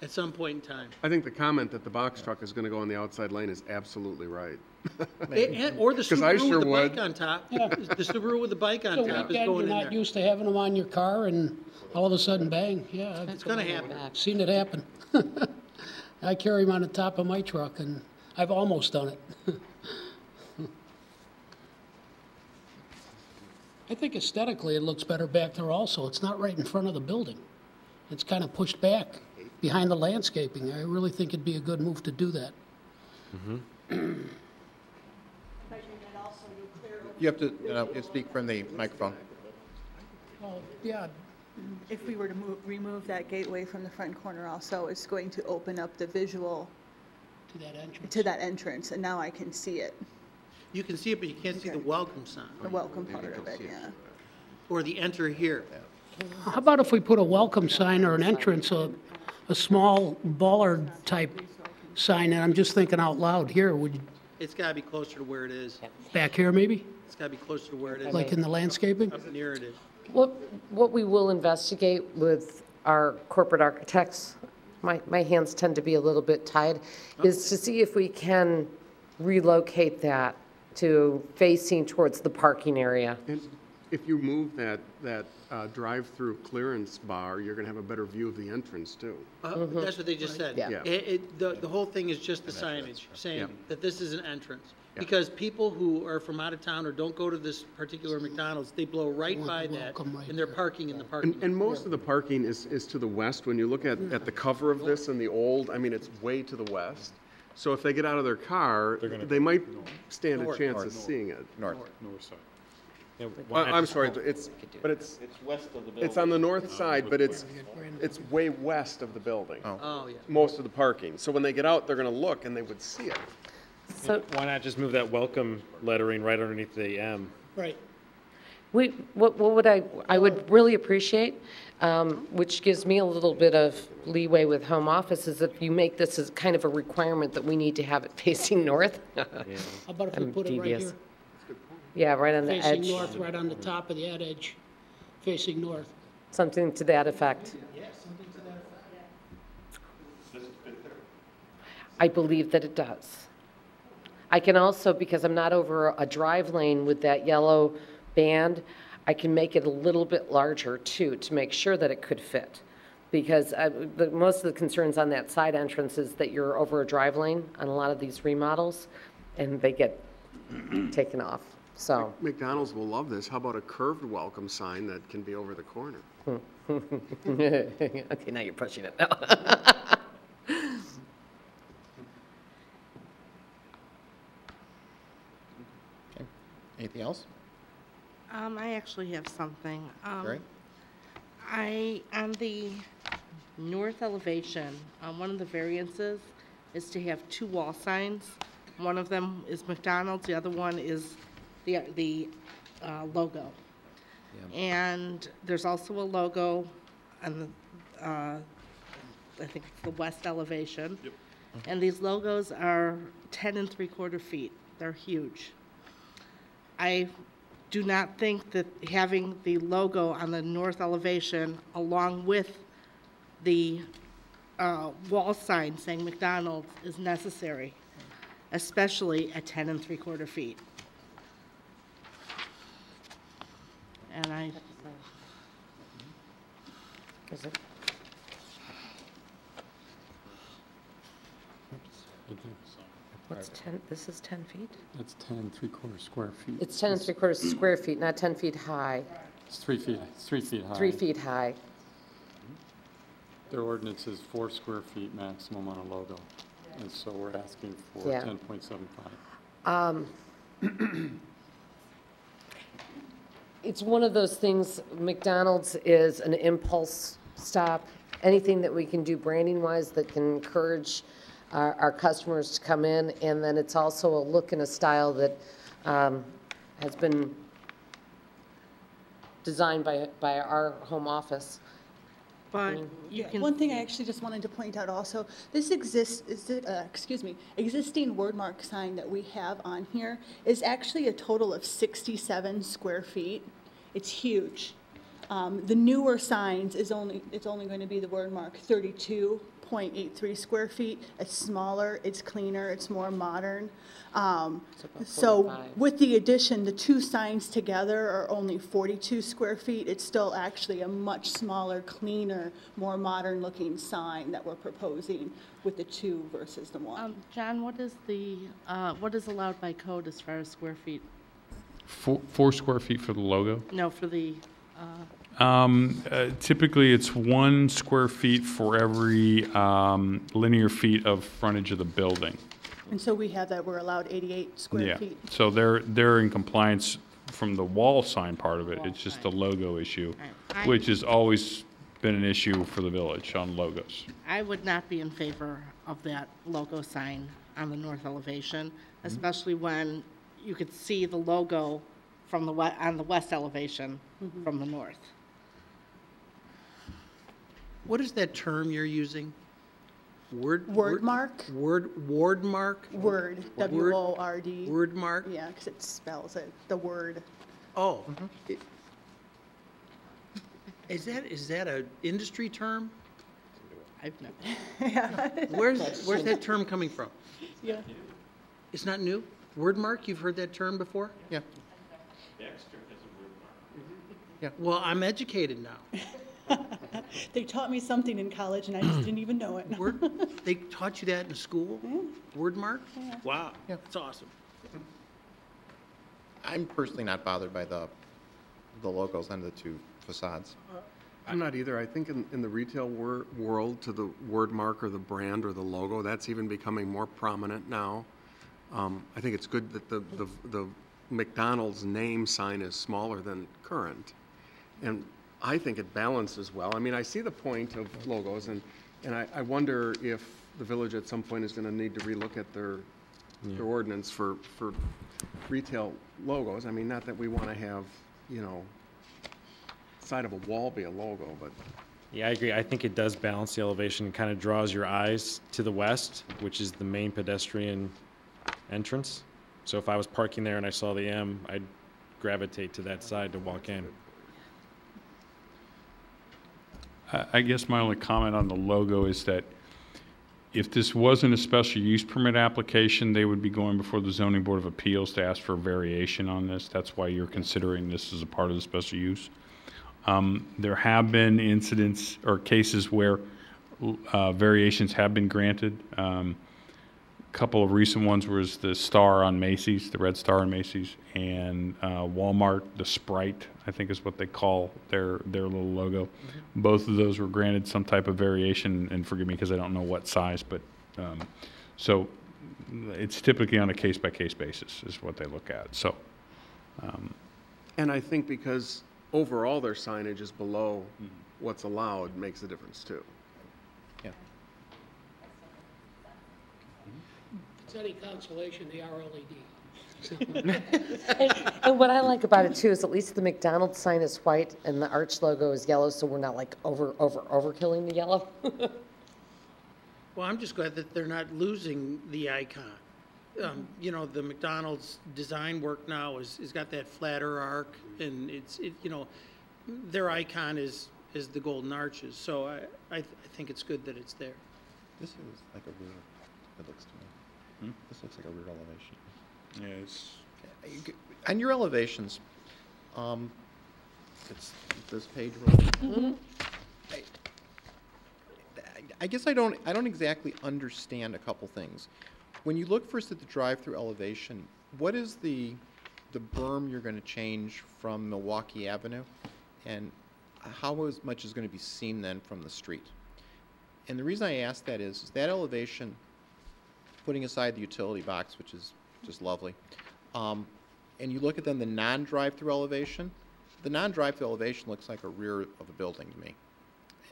At some point in time. I think the comment that the box truck is going to go on the outside lane is absolutely right. Or the 'Cause I Subaru sure with the would. bike on top. The Subaru with the bike on so top is weekend, going you're in not there. used to having them on your car and all of a sudden, bang, yeah. It's going to happen. I've seen it happen. I carry them on the top of my truck and I've almost done it. I think aesthetically it looks better back there also. It's not right in front of the building. It's kind of pushed back behind the landscaping. I really think it'd be a good move to do that. You have to speak from the microphone. Oh, yeah, If we were to remove that gateway from the front corner also, it's going to open up the visual to that entrance. to that entrance, and now I can see it, You can see it, but you can't see the welcome sign. the welcome part of it, yeah. Or the enter here. How about if we put a welcome sign or an entrance, a small bollard type sign, and I'm just thinking out loud here, would you, It's got to be closer to where it is. back here maybe, It's got to be closer to where it is. like in the landscaping? Up near it is. What we will investigate with our corporate architects, my hands tend to be a little bit tied, is to see if we can relocate that to facing towards the parking area. And if you move that drive-through clearance bar, you're going to have a better view of the entrance too. That's what they just said. Yeah. The whole thing is just the signage, saying that this is an entrance. Because people who are from out of town or don't go to this particular McDonald's, they blow right by that, and they're parking in the parking lot. And most of the parking is to the west. When you look at the cover of this and the old, I mean, it's way to the west. So if they get out of their car, they might stand a chance of seeing it. North. North side. Yeah, I'm sorry, it's west of the building. it's on the north side, but it's way west of the building. Oh, yeah. Most of the parking. So when they get out, they're going to look and they would see it. So Why not just move that welcome lettering right underneath the M? Right. what would I would really appreciate, which gives me a little bit of leeway with home office, is if you make this as kind of a requirement that we need to have it facing north. How about if we I'm put it right devious. here? Yeah, right on the Facing edge, north, right on the top of the edge, facing north. something to that effect. I believe that it does. I can also, because I'm not over a drive lane with that yellow band, I can make it a little bit larger too, to make sure that it could fit. Because most of the concerns on that side entrance is that you're over a drive lane on a lot of these remodels, and they get taken off, so. McDonald's will love this. How about a curved welcome sign that can be over the corner? Okay, now you're pushing it. Anything else? I actually have something. Great. On the north elevation, one of the variances is to have 2 wall signs One of them is McDonald's, the other one is the logo. And there's also a logo on the, I think it's the west elevation. Yep. And these logos are 10 3/4 feet. They're huge. I do not think that having the logo on the north elevation along with the wall sign saying McDonald's is necessary, especially at 10 3/4 feet. And I, Is it? What's 10, this is 10 feet? It's 10 3/4 square feet. It's 10 3/4 square feet, not 10 feet high. It's 3 feet, it's 3 feet high. 3 feet high. Their ordinance is 4 square feet maximum on a logo, and so we're asking for Yeah. 10.75. It's one of those things, McDonald's is an impulse stop. Anything that we can do branding-wise that can encourage our customers to come in, and then it's also a look and a style that has been designed by our home office. but you can. One thing I actually just wanted to point out also, this existing word mark sign that we have on here is actually a total of 67 square feet. It's huge. The newer signs it's only going to be the word mark 32.83 square feet. It's smaller, it's cleaner, it's more modern. So 45. with the addition, the two signs together are only 42 square feet. It's still actually a much smaller, cleaner, more modern looking sign that we're proposing with the two versus the one. John, what is allowed by code as far as square feet? 4 square feet for the logo. No, for the, Typically, it's 1 square feet for every linear feet of frontage of the building. And so we have that we're allowed 88 square Yeah, feet. so they're in compliance from the wall sign part of it. It's just the logo issue, Right. which has always been an issue for the village on logos. I would not be in favor of that logo sign on the north elevation, especially when you could see the logo from the on the west elevation from the north. What is that term you're using? Word mark? Ward mark? Word, W-O-R-D. Word mark? Yeah, because it spells it, the word. Oh. Is that a industry term? I've never. Where's that term coming from? Yeah. It's not new? Word mark, you've heard that term before? Yeah. Yeah. Well, I'm educated now. They taught me something in college and I just didn't even know it. They taught you that in school? Word mark? Yeah. Wow, Yeah. that's awesome. I'm personally not bothered by the logos on the two facades. I'm not either. I think in the retail world, to the word mark or the brand or the logo, that's even becoming more prominent now. I think it's good that the McDonald's name sign is smaller than current. And I think it balances well. I mean, I see the point of logos, and I wonder if the village at some point is going to need to relook at their ordinance for retail logos. I mean, not that we want to have, side of a wall be a logo, but. Yeah, I agree. I think it does balance the elevation and kind of draws your eyes to the west, which is the main pedestrian entrance. So if I was parking there and I saw the M, I'd gravitate to that side to walk in. I guess my only comment on the logo is that if this wasn't a special use permit application, they would be going before the Zoning Board of Appeals to ask for variation on this. That's why you're considering this as a part of the special use. There have been incidents or cases where variations have been granted. A couple of recent ones was the star on Macy's, the red star on Macy's, and Walmart, the Sprite, I think is what they call their little logo. Both of those were granted some type of variation, and forgive me because I don't know what size, but so it's typically on a case-by-case basis is what they look at. So, And I think because overall their signage is below what's allowed makes a difference too. Yeah. It's any consolation, they are LED. And what I like about it too is at least the McDonald's sign is white and the Arch logo is yellow, so we're not like overkilling the yellow. Well, I'm just glad that they're not losing the icon. You know, the McDonald's design work now is got that flatter arc, and you know, their icon is the golden arches. So I think it's good that it's there. This is like a rear, it looks to me. This looks like a rear elevation. Yeah, it's, On your elevations, it's this page really. I guess I don't exactly understand a couple things. When you look first at the drive-through elevation, what is the berm you're going to change from Milwaukee Avenue, and how much is going to be seen then from the street? And the reason I ask that is that elevation, putting aside the utility box, which is just lovely, and you look at then the non-drive-through elevation, the non-drive-through elevation looks like a rear of a building to me.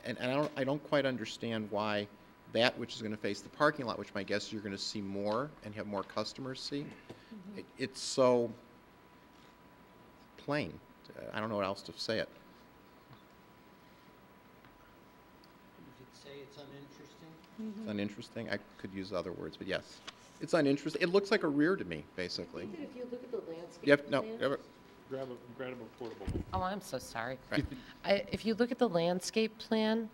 And I don't quite understand why that, which is going to face the parking lot, which my guess is you're going to see more and have more customers see, it's so plain. I don't know what else to say it. You could say it's uninteresting. It's uninteresting. I could use other words, but yes. It's uninteresting. It looks like a rear to me, basically. I think that if you look at the landscape Yep, no, plan- never. grab a portable. Oh, I'm so sorry. Right. If you look at the landscape plan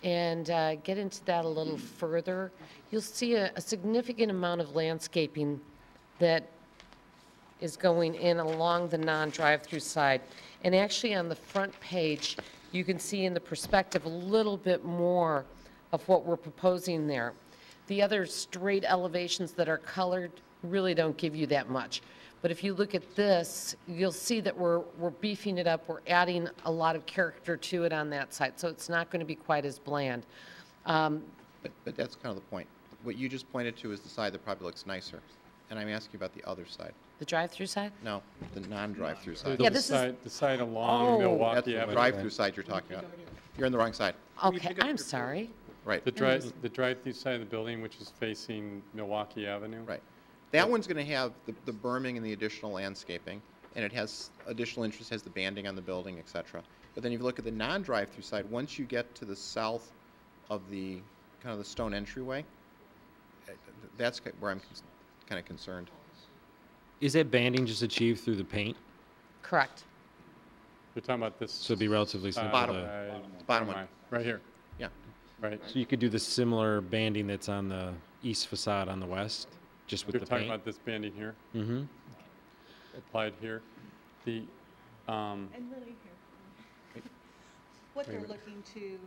and get into that a little further, you'll see a significant amount of landscaping that is going in along the non-drive-through side. And actually on the front page, you can see in the perspective a little bit more of what we're proposing there. The other straight elevations that are colored really don't give you that much. But if you look at this, you'll see that we're beefing it up. We're adding a lot of character to it on that side, so it's not going to be quite as bland. But that's kind of the point. What you just pointed to is the side that probably looks nicer. And I'm asking about the other side. The drive-through side? No, the non-drive-through side. Yeah, this is- The side along Oh. That's Milwaukee the Avenue. drive-through side you're talking about. You're on the wrong side. Okay, I'm sorry. Right, The drive-through side of the building, which is facing Milwaukee Avenue. right. That one's going to have the berming and the additional landscaping, and it has additional interest, has the banding on the building, et cetera. But then if you look at the non-drive-through side, once you get to the south of the, kind of the stone entryway, that's where I'm kind of concerned. Is that banding just achieved through the paint? Correct. You're talking about this. So it'd be relatively simple Bottom. to... Bottom where one. am I? Right here. Yeah. Right. So you could do the similar banding that's on the east facade on the west, just with You're the talking paint? about this banding here, Mm-hmm. applied here. The, And really here. What they're looking to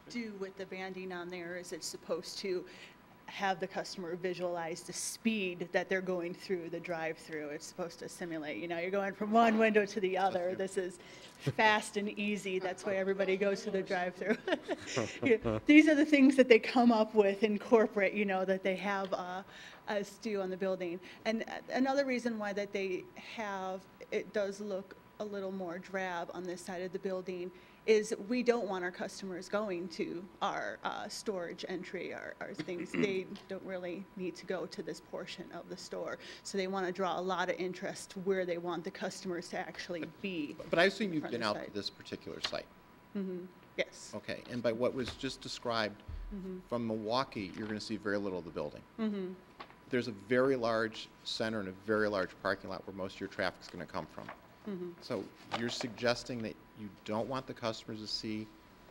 do with the banding on there is it's supposed to have the customer visualize the speed that they're going through the drive-through. It's supposed to simulate, you know, you're going from one window to the other. This is fast and easy. That's why everybody goes to the drive-through. These are the things that they come up with in corporate, you know, that they have us do on the building. And another reason why that they have, it does look a little more drab on this side of the building is we don't want our customers going to our storage entry, our things. They don't really need to go to this portion of the store. So they want to draw a lot of interest where they want the customers to actually be. But I assume you've Front been of out site. to this particular site. Yes. Okay, and by what was just described, from Milwaukee, you're going to see very little of the building. There's a very large center and a very large parking lot where most of your traffic's going to come from. So you're suggesting that you don't want the customers to see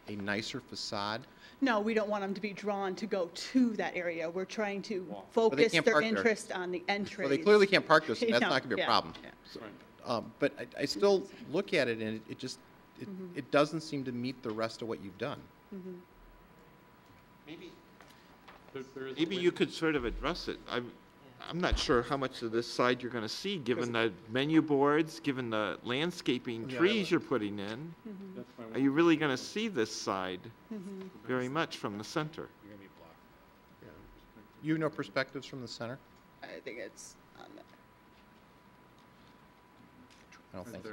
a nicer facade? No, we don't want them to be drawn to go to that area. We're trying to they focus can't their park there. interest on the entry. Well, they clearly can't park there, so that's No, not going to be a yeah, problem. yeah. But I still look at it, and it just, it doesn't seem to meet the rest of what you've done. Maybe, there is a maybe you could sort of address it. I'm not sure how much of this side you're gonna see, given the menu boards, given the landscaping trees you're putting in. That's my Are you really gonna see this side very much from the center? You have no perspectives from the center? I think it's on the, I don't think so.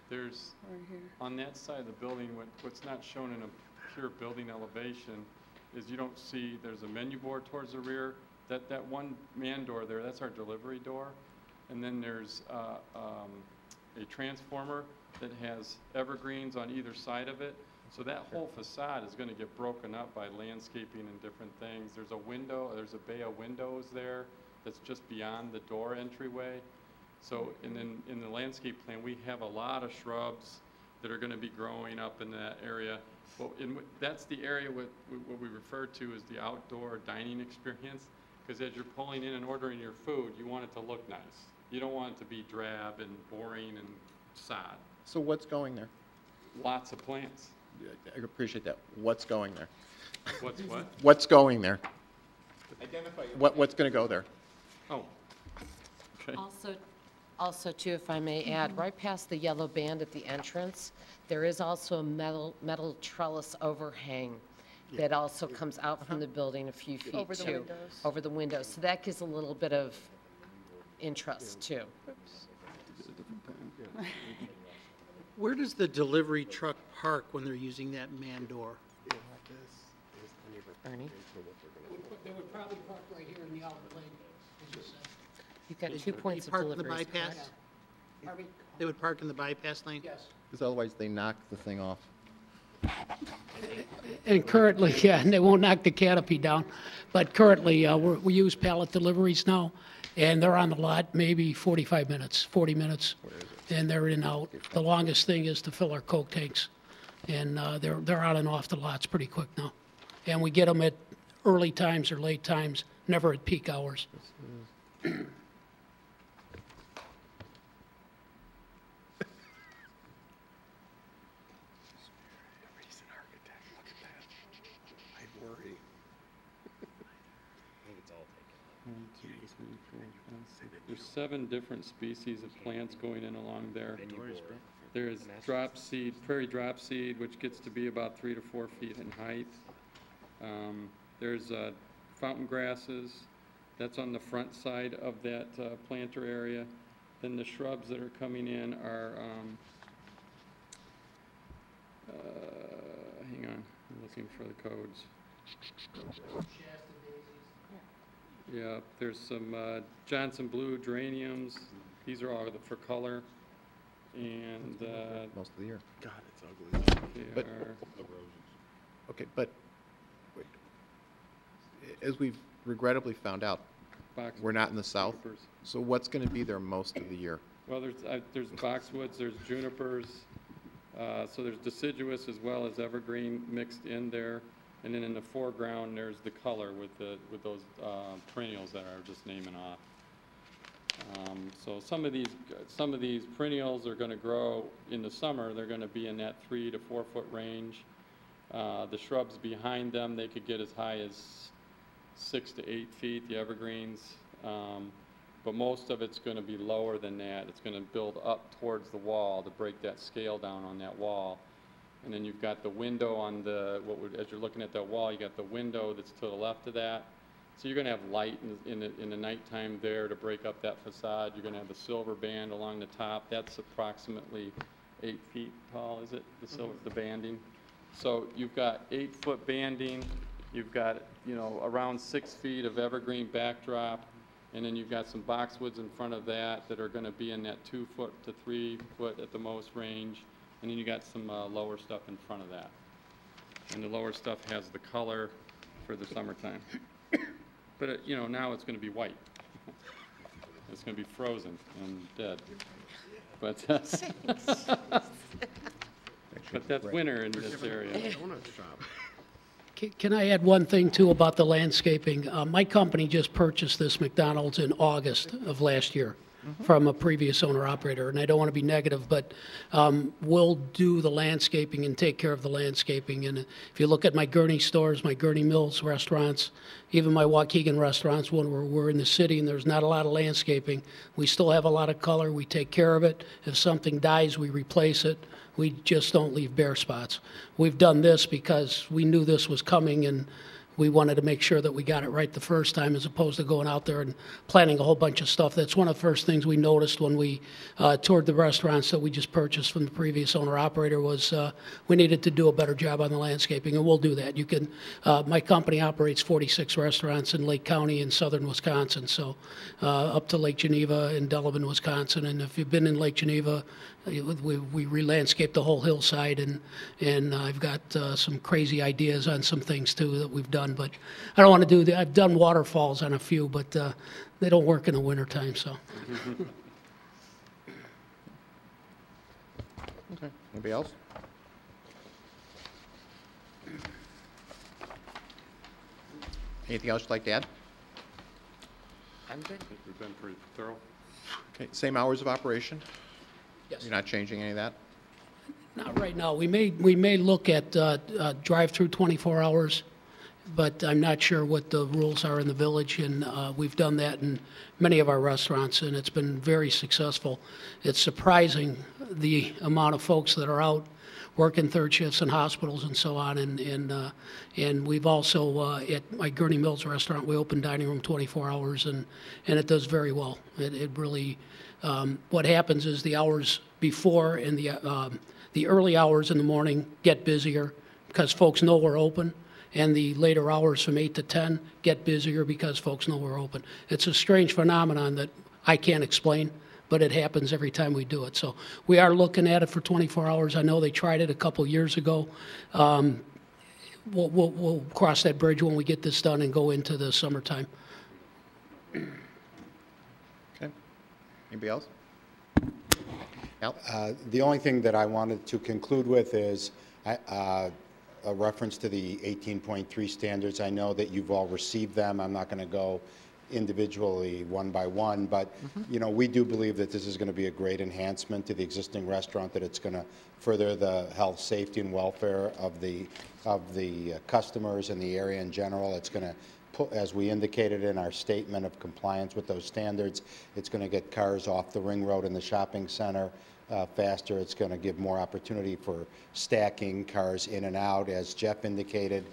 There's, over here. on that side of the building, what's not shown in a pure building elevation is you don't see, there's a menu board towards the rear. That one man door there, that's our delivery door. And then there's a transformer that has evergreens on either side of it. So that whole facade is going to get broken up by landscaping and different things. There's a window, there's a bay of windows there that's just beyond the door entryway. So and then in the landscape plan, we have a lot of shrubs that are going to be growing up in that area. Well, that's the area what we refer to as the outdoor dining experience, because as you're pulling in and ordering your food, you want it to look nice. You don't want it to be drab and boring and sod. So what's going there? Lots of plants. I appreciate that. What's going there? What's what? What's going there? Identify your What's going to go there? Oh. Okay. Also, too, if I may add, right past the yellow band at the entrance, there is also a metal trellis overhang that also comes out from the building a few feet, Over the too. windows. Over the windows. So that gives a little bit of interest, too. Where does the delivery truck park when they're using that man door? Ernie? They would probably park right here in the outlet lane, as you said. You've got 2 points of Park in the deliveries, bypass? correct? Pardon me? They would park in the bypass lane? Yes. Because otherwise they knock the thing off. And currently, yeah, and they won't knock the canopy down, but currently, we use pallet deliveries now, and they're on the lot maybe 45 minutes, 40 minutes, and they're in and out. The longest thing is to fill our Coke tanks, and they're on and off the lots pretty quick now. And we get them at early times or late times, never at peak hours. There's 7 different species of plants going in along there. There's drop seed, prairie drop seed, which gets to be about 3 to 4 feet in height. There's fountain grasses. That's on the front side of that planter area. Then the shrubs that are coming in are, hang on, I'm looking for the codes. Yeah, there's some Johnson blue geraniums. These are all for color. And Most of the year. God, it's ugly. they But- are, Okay, but as we've regrettably found out, box we're not in the south. junipers. So what's going to be there most of the year? Well, there's boxwoods, there's junipers, so there's deciduous as well as evergreen mixed in there. And then in the foreground, there's the color with those perennials that I was just naming off. So some of these perennials are going to grow in the summer. They're going to be in that 3 to 4 foot range. The shrubs behind them, they could get as high as 6 to 8 feet. The evergreens, but most of it's going to be lower than that. It's going to build up towards the wall to break that scale down on that wall. And then you've got the window on as you're looking at that wall, you got the window that's to the left of that. So you're going to have light in the nighttime there to break up that facade. You're going to have the silver band along the top. That's approximately 8 feet tall, is it? The silver, the banding. So you've got 8-foot banding. You've got, around 6 feet of evergreen backdrop. And then you've got some boxwoods in front of that are going to be in that 2 foot to 3 foot at the most range. And then you got some lower stuff in front of that. And the lower stuff has the color for the summertime. But, now it's going to be white. It's going to be frozen and dead. But, but that's winter in this area. Can I add one thing, too, about the landscaping? My company just purchased this McDonald's in August of last year from a previous owner-operator, and I don't want to be negative, but we'll do the landscaping and take care of the landscaping. And if you look at my Gurney stores, my Gurney Mills restaurants, even my Waukegan restaurants, when we're in the city and there's not a lot of landscaping, we still have a lot of color. We take care of it. If something dies, we replace it. We just don't leave bare spots. We've done this because we knew this was coming, and we wanted to make sure that we got it right the first time as opposed to going out there and planning a whole bunch of stuff. That's one of the first things we noticed when we toured the restaurants that we just purchased from the previous owner-operator was we needed to do a better job on the landscaping, and we'll do that. You can, my company operates 46 restaurants in Lake County in southern Wisconsin, so up to Lake Geneva in Delavan, Wisconsin. And if you've been in Lake Geneva, we re-landscaped the whole hillside, and I've got some crazy ideas on some things too that we've done. But I don't want to do that. I've done waterfalls on a few, but they don't work in the wintertime, so. Okay. Anybody else? Anything else you'd like to add? I'm good. We've been pretty thorough. Okay. Same hours of operation? Yes. You're not changing any of that? Not right now. We may look at drive-through 24 hours, but I'm not sure what the rules are in the village, and we've done that in many of our restaurants, and it's been very successful. It's surprising the amount of folks that are out working third shifts in hospitals and so on, and we've also, at my Gurney Mills restaurant, we open dining room 24 hours, and it does very well. It really, what happens is the hours before and the early hours in the morning get busier because folks know we're open, and the later hours from 8 to 10 get busier because folks know we're open. It's a strange phenomenon that I can't explain, but it happens every time we do it. So we are looking at it for 24 hours. I know they tried it a couple years ago. We'll cross that bridge when we get this done and go into the summertime. Okay. Anybody else? Al? The only thing that I wanted to conclude with is a reference to the 18.3 standards. I know that you've all received them. I'm not going to go individually one by one, but you know, we do believe that this is going to be a great enhancement to the existing restaurant, that it's going to further the health, safety, and welfare of the customers in the area in general. It's going to put, as we indicated in our statement of compliance with those standards, it's going to get cars off the ring road in the shopping center faster. It's going to give more opportunity for stacking cars in and out. As Jeff indicated,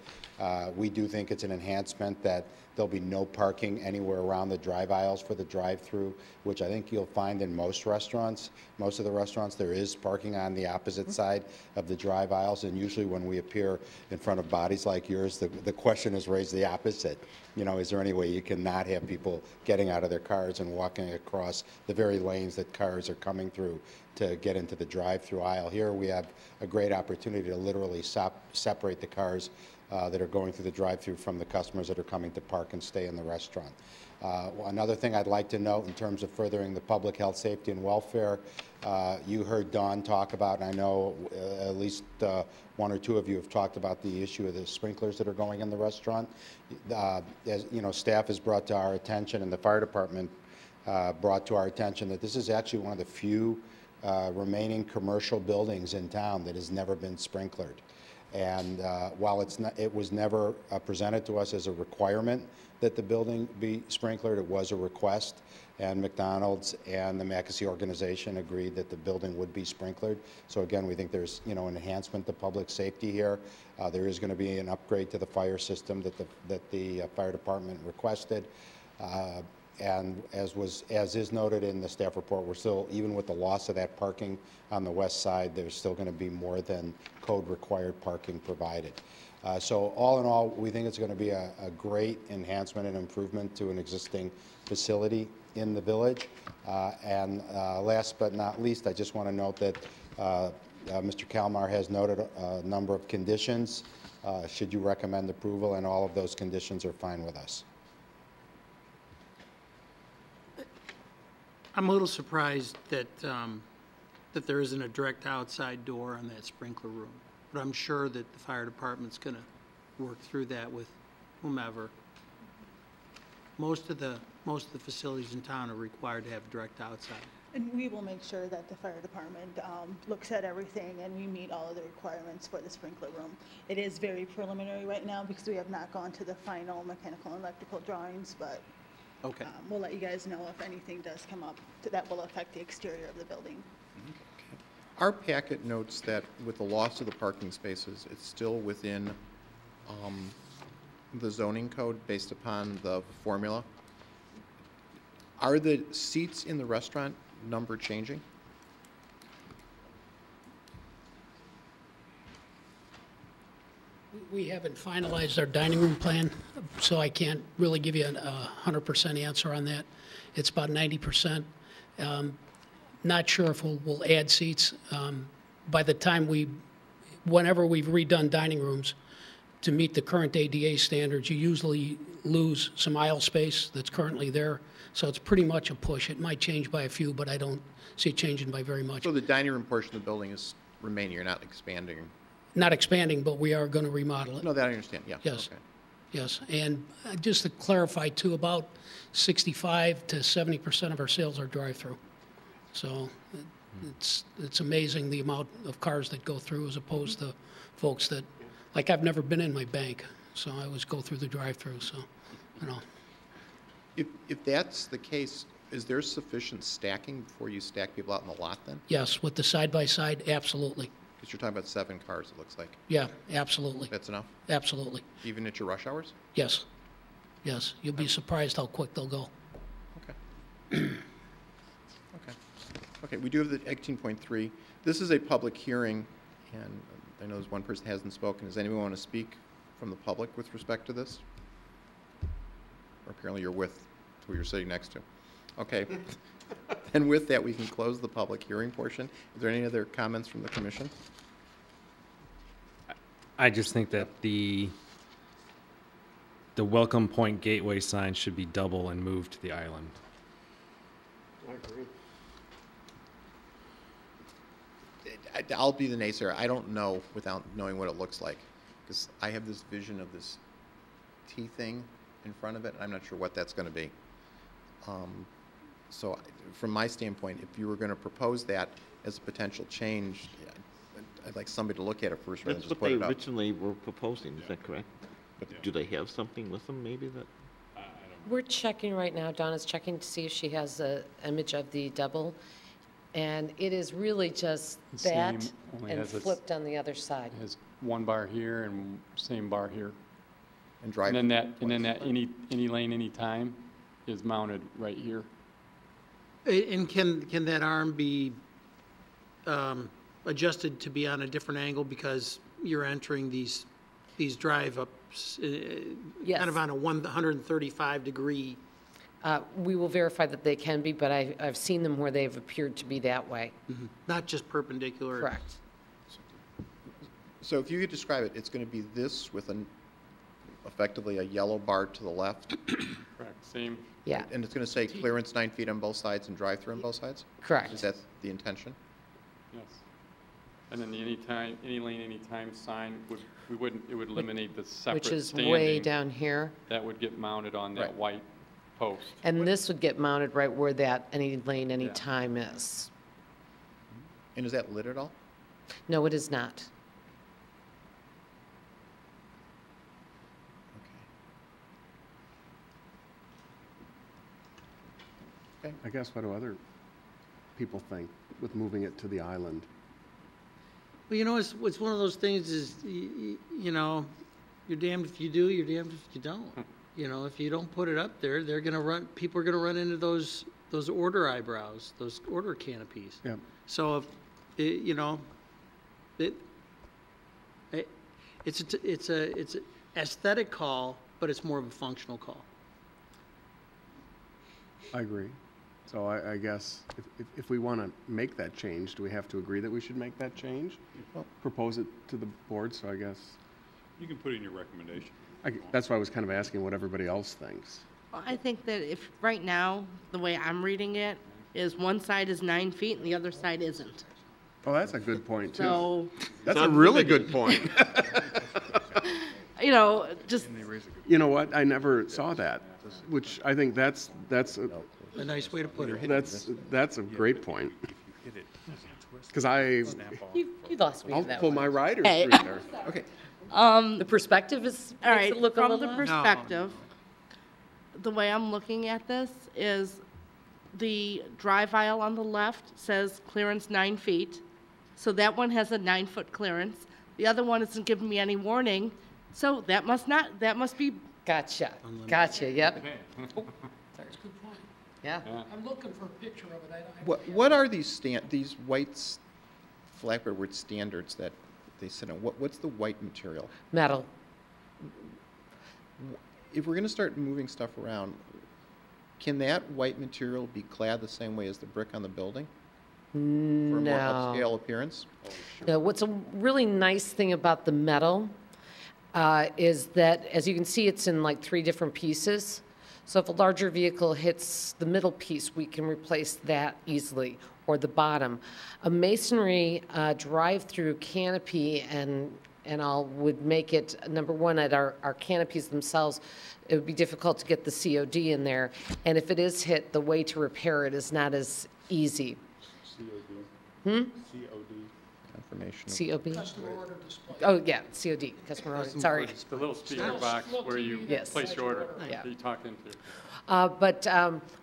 we do think it's an enhancement that there'll be no parking anywhere around the drive aisles for the drive-through, which I think you'll find in most restaurants. Most of the restaurants, there is parking on the opposite side of the drive aisles, and usually when we appear in front of bodies like yours, the question is raised the opposite. You know, is there any way you can not have people getting out of their cars and walking across the very lanes that cars are coming through to get into the drive-through aisle? Here we have a great opportunity to literally separate the cars that are going through the drive-through from the customers that are coming to park and stay in the restaurant. Another thing I'd like to note in terms of furthering the public health, safety, and welfare, you heard Dawn talk about, and I know at least one or two of you have talked about the issue of the sprinklers that are going in the restaurant. As you know, staff has brought to our attention, and the fire department brought to our attention, that this is actually one of the few remaining commercial buildings in town that has never been sprinklered. And while it was never presented to us as a requirement that the building be sprinklered, it was a request, and McDonald's and the Mackesy organization agreed that the building would be sprinklered. So again, we think there's, you know, an enhancement to public safety here. There is going to be an upgrade to the fire system that the fire department requested. And as is noted in the staff report, we're still, even with the loss of that parking on the west side, there's still going to be more than code required parking provided. So all in all, we think it's going to be a great enhancement and improvement to an existing facility in the village. And last but not least, I just want to note that Mr. Kalmar has noted a number of conditions. Should you recommend approval, and all of those conditions are fine with us. I'm a little surprised that that there isn't a direct outside door on that sprinkler room, but I'm sure that the fire department's going to work through that with whomever. Most of the facilities in town are required to have direct outside. And we will make sure that the fire department looks at everything and we meet all of the requirements for the sprinkler room. It is very preliminary right now because we have not gone to the final mechanical and electrical drawings, but okay. We'll let you guys know if anything does come up that will affect the exterior of the building. Okay. Our packet notes that with the loss of the parking spaces, it's still within the zoning code based upon the formula. Are the seats in the restaurant number changing? We haven't finalized our dining room plan, so I can't really give you a 100% answer on that. It's about 90%. Not sure if we'll add seats. By the time whenever we've redone dining rooms to meet the current ADA standards, you usually lose some aisle space that's currently there. So it's pretty much a push. It might change by a few, but I don't see it changing by very much. So the dining room portion of the building is remaining, you're not expanding? Not expanding, but we are going to remodel it. No, that I understand, yeah. Yes. Okay. Yes, and just to clarify too, about 65 to 70% of our sales are drive-through. So it's amazing the amount of cars that go through as opposed to folks that, like I've never been in my bank, so I always go through the drive-through, so, you know. If that's the case, is there sufficient stacking before you stack people out in the lot then? Yes, with the side-by-side, absolutely. Because you're talking about 7 cars, it looks like. Yeah, absolutely. That's enough? Absolutely. Even at your rush hours? Yes. Yes, you'll be surprised how quick they'll go. Okay. Okay, we do have the 18.3. This is a public hearing, and I know there's one person who hasn't spoken. Does anyone want to speak from the public with respect to this? Or apparently you're with who you're sitting next to. Okay. And with that, we can close the public hearing portion. Is there any other comments from the commission? I just think that the Welcome Point Gateway sign should be double and moved to the island. I agree. I'll be the naysayer. I don't know without knowing what it looks like, because I have this vision of this T thing in front of it, and I'm not sure what that's going to be. So from my standpoint, if you were going to propose that as a potential change, I'd like somebody to look at it first rather than That's just what put they it up. originally were proposing, is that correct? But do they have something with them maybe that? We're checking right now, Donna's checking to see if she has an image of the double. And it is really just The that same, only and has its- flipped on the other side. It has one bar here and same bar here. And drive. And then that any lane, any time is mounted right here. And can that arm be adjusted to be on a different angle because you're entering these drive-ups Yes. kind of on a 135-degree? We will verify that they can be, but I've seen them where they've appeared to be that way. Not just perpendicular? Correct. So if you could describe it, it's going to be this with effectively a yellow bar to the left, Correct, same. Yeah, and it's going to say clearance 9 feet on both sides and drive-through on both sides? correct. Is that the intention? Yes. And then the anytime, any lane, any time sign it would eliminate the separate Which is standing. way down here. That would get mounted on that Right. white post. And this would get mounted right where that any lane, any Yeah. time is. And is that lit at all? No, it is not. Okay. I guess what do other people think with moving it to the island? Well, you know, it's one of those things is, you know, you're damned if you do, you're damned if you don't. You know, if you don't put it up there, people are gonna run into those order eyebrows, those order canopies. Yep. So, you know, it's a aesthetic call, but it's more of a functional call. I agree. So I guess if we want to make that change, do we have to agree that we should make that change? Well- Propose it to the board, so I guess, You can put it in your recommendation. that's why I was kind of asking what everybody else thinks. Well, I think that if, right now, the way I'm reading it, is one side is 9 feet and the other side isn't. Oh, that's a good point, too. So, That's a really good point. you know, just, You know what? I never saw that, which I think that's A nice way to put it. that's a great point. Because You lost me I'll on that pull one. my rider Hey. through there. Okay. The perspective is, all makes right, it look a from little the odd. perspective, the way I'm looking at this is the drive aisle on the left says clearance 9 feet. So that one has a 9-foot clearance. The other one isn't giving me any warning So that must be, Gotcha, gotcha, yep. That's a good point. Yeah. I'm looking for a picture of it. What are these these white flatbed standards that they sit on? What's the white material? Metal. If we're going to start moving stuff around, can that white material be clad the same way as the brick on the building? For a more No. upscale appearance? Now, what's a really nice thing about the metal is that, as you can see, it's in like 3 different pieces. So if a larger vehicle hits the middle piece, we can replace that easily, or the bottom. A masonry drive-through canopy and all would make it, number one, at our canopies themselves, it would be difficult to get the COD in there. And if it is hit, the way to repair it is not as easy. COD? Confirmation. COB? Customer order display. Oh, yeah, COD, customer order, sorry. The little speaker box where you Yes. place your order, Yeah. that you talk into. But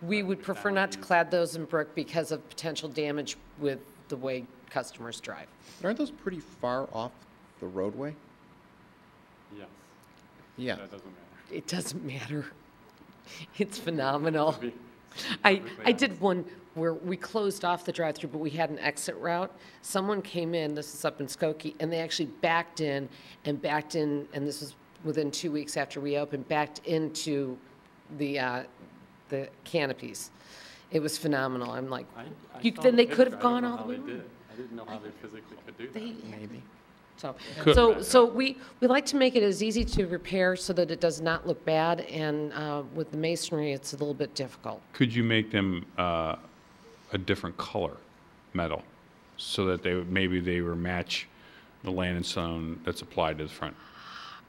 we would prefer not to clad those in brick because of potential damage with the way customers drive. But aren't those pretty far off the roadway? Yes. Yeah. That doesn't matter. It doesn't matter. It's phenomenal. I did one where we closed off the drive-through, but we had an exit route. Someone came in, this is up in Skokie, and they actually backed in, and this was within 2 weeks after we opened, backed into the canopies. It was phenomenal. I'm like, then they could have gone all the way around. I didn't know how they physically could do that. Maybe. So we like to make it as easy to repair so that it does not look bad, and with the masonry, it's a little bit difficult. Could you make them a different color metal so that maybe they would match the land and stone that's applied to the front?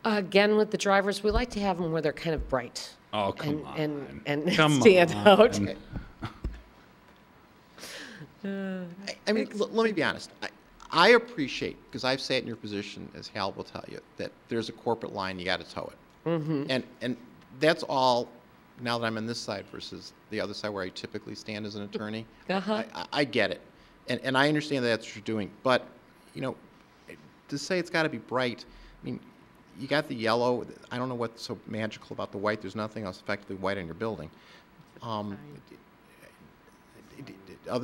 Again, with the drivers, we like to have them where they're kind of bright. Oh, come on. And Come stand on. out. I mean, let me be honest. I appreciate, because I've sat in your position, as Hal will tell you, that there's a corporate line, you got to toe it. Mm-hmm. And that's all, now that I'm on this side versus the other side where I typically stand as an attorney. Uh-huh. I get it. And I understand that that's what you're doing. But, to say it's got to be bright, I mean, you got the yellow. I don't know what's so magical about the white. There's nothing else effectively white in your building. Other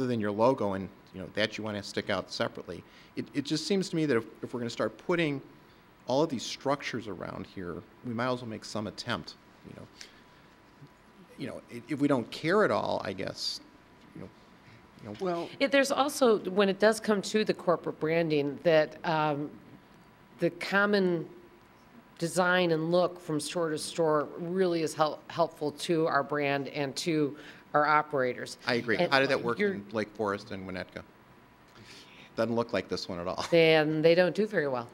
than your logo and, that you want to stick out separately. It just seems to me that if we're going to start putting all of these structures around here, we might as well make some attempt, if we don't care at all, I guess, Well, There's also, when it does come to the corporate branding, that the common design and look from store to store really is helpful to our brand and to our operators. I agree. And How did that work in Lake Forest and Winnetka? Doesn't look like this one at all. And they don't do very well.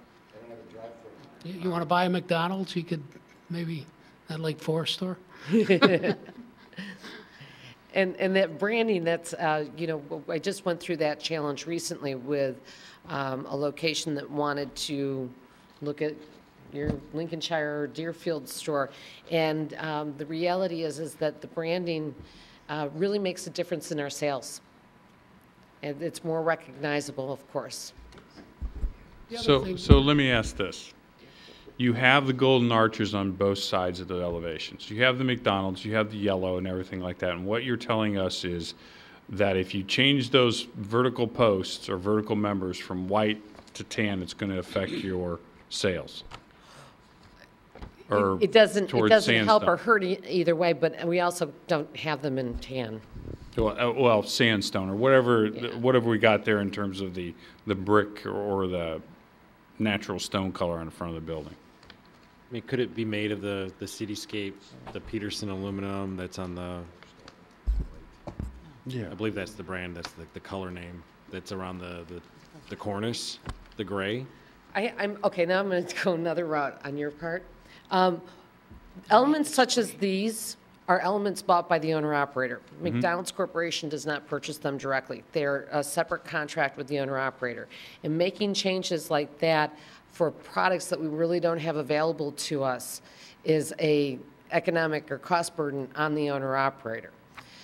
You want to buy a McDonald's, you could maybe at Lake Forest store? And that branding, that's, I just went through that challenge recently with a location that wanted to look at your Lincolnshire or Deerfield store. And the reality is that the branding really makes a difference in our sales. And it's more recognizable, of course. So let me ask this. You have the golden arches on both sides of the elevations. You have the McDonald's, you have the yellow and everything like that. And what you're telling us is that if you change those vertical posts or vertical members from white to tan, it's going to affect your sales. Or It doesn't help sandstone. or hurt either way, but we also don't have them in tan. Well, sandstone or whatever we got there in terms of the brick or the natural stone color on the front of the building. I mean, could it be made of the cityscape, the Peterson aluminum that's on the, I believe that's the brand, that's the color name, that's around the cornice, the gray? Okay, now I'm going to go another route on your part. Elements such as these are elements bought by the owner-operator. McDonald's Corporation does not purchase them directly. They're a separate contract with the owner-operator. And making changes like that for products that we really don't have available to us is a economic or cost burden on the owner-operator.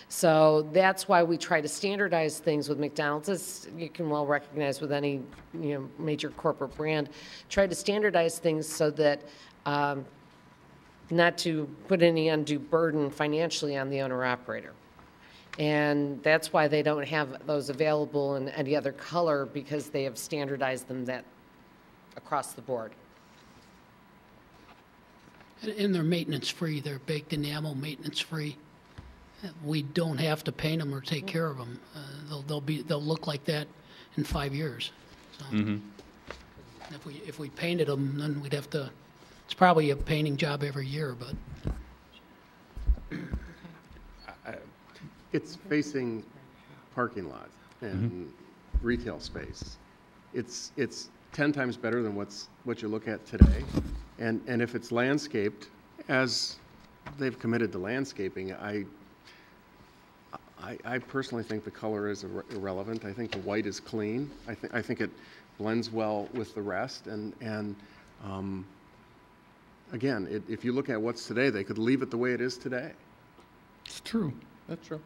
So that's why we try to standardize things with McDonald's, as you can well recognize with any major corporate brand. Try to standardize things so that not to put any undue burden financially on the owner-operator. And that's why they don't have those available in any other color, because they have standardized them that across the board. And they're maintenance-free. They're baked enamel, maintenance-free. We don't have to paint them or take care of them. They'll look like that in 5 years. So if we painted them, then we'd have to. It's probably a painting job every year, but. It's facing parking lot and retail space. It's 10 times better than what you look at today. And if it's landscaped, as they've committed to landscaping, I personally think the color is irrelevant. I think the white is clean. I think it blends well with the rest. And again, if you look at what's today, they could leave it the way it is today. It's true. That's true.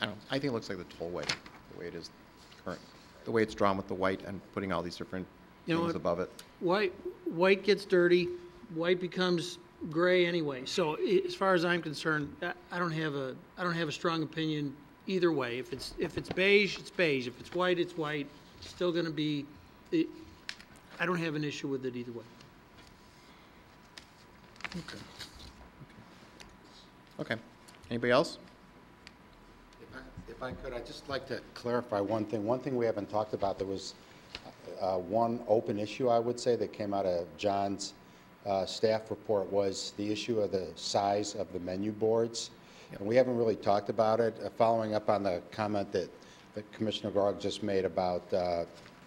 I think it looks like the tollway, the way it is current, the way it's drawn with the white and putting all these different things above it. White gets dirty, white becomes gray anyway. So as far as I'm concerned, I don't have a strong opinion either way. If it's beige, it's beige. If it's white, it's white. It's still going to be. I don't have an issue with it either way. Okay. Anybody else? If I could, I'd just like to clarify one thing. One thing we haven't talked about, there was one open issue, I would say, that came out of John's staff report, was the issue of the size of the menu boards. Yep. And we haven't really talked about it. Following up on the comment that Commissioner Gorg just made about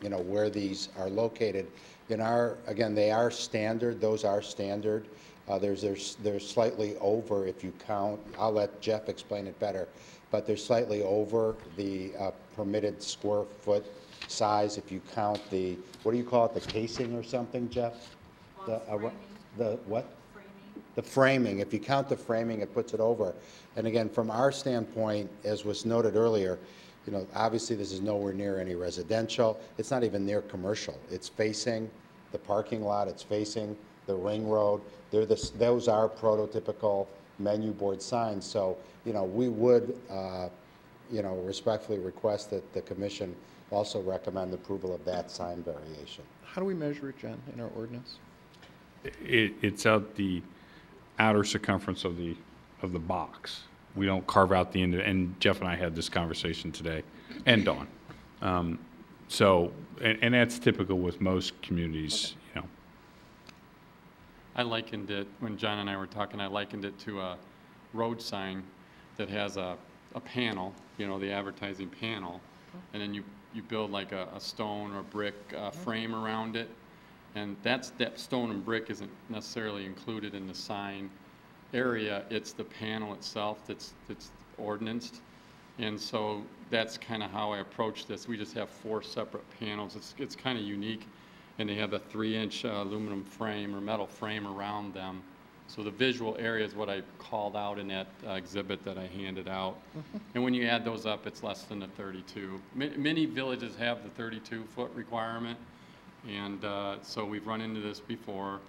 where these are located. Again, they are standard. Those are standard. They're slightly over if you count. I'll let Jeff explain it better. But they're slightly over the permitted square foot size if you count the, what do you call it, the casing or something, Jeff? The what? Framing. The framing. If you count the framing, it puts it over. And again, from our standpoint, as was noted earlier, obviously this is nowhere near any residential. It's not even near commercial. It's facing the parking lot. It's facing the ring road. Those are prototypical menu board signs. So, we would, respectfully request that the commission also recommend approval of that sign variation. How do we measure it, John, in our ordinance? It's out the outer circumference of the box. We don't carve out the end, and Jeff and I had this conversation today, and Dawn. And that's typical with most communities, I likened it, when John and I were talking, I likened it to a road sign that has a panel, the advertising panel, and then you build like a stone or brick frame around it, and that stone and brick isn't necessarily included in the sign area. It's the panel itself that's ordinanced, and so that's kind of how I approach this. We just have 4 separate panels. It's kind of unique. And they have a 3-inch aluminum frame or metal frame around them. So the visual area is what I called out in that exhibit that I handed out. And when you add those up, it's less than the 32. Many villages have the 32-foot requirement. And so we've run into this before.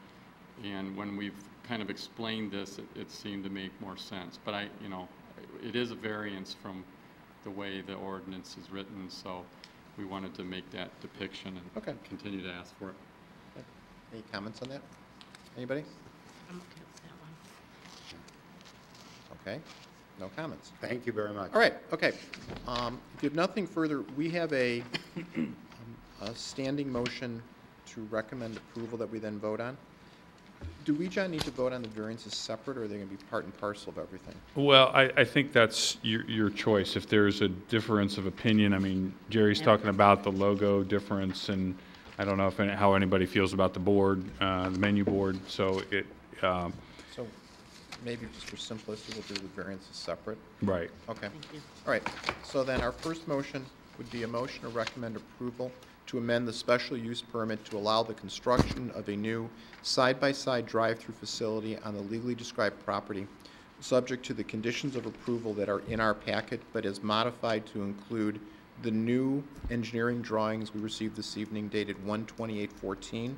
And when we've kind of explained this, it seemed to make more sense. But it is a variance from the way the ordinance is written. So we wanted to make that depiction and continue to ask for it. Any comments on that? Anybody? I'm okay with that one. Okay. No comments. Thank you very much. All right. Okay. If you have nothing further, we have a standing motion to recommend approval that we then vote on. Do we, John, need to vote on the variances separate, or are they going to be part and parcel of everything? Well, I think that's your choice. If there's a difference of opinion, I mean, Jerry's talking about the logo difference, and I don't know how anybody feels about the board, the menu board. So So maybe just for simplicity, we'll do the variances separate. Right. Okay. All right. So then our first motion would be a motion to recommend approval to amend the special use permit to allow the construction of a new side-by-side drive-through facility on the legally described property, subject to the conditions of approval that are in our packet, but is modified to include the new engineering drawings we received this evening dated 1/28/14.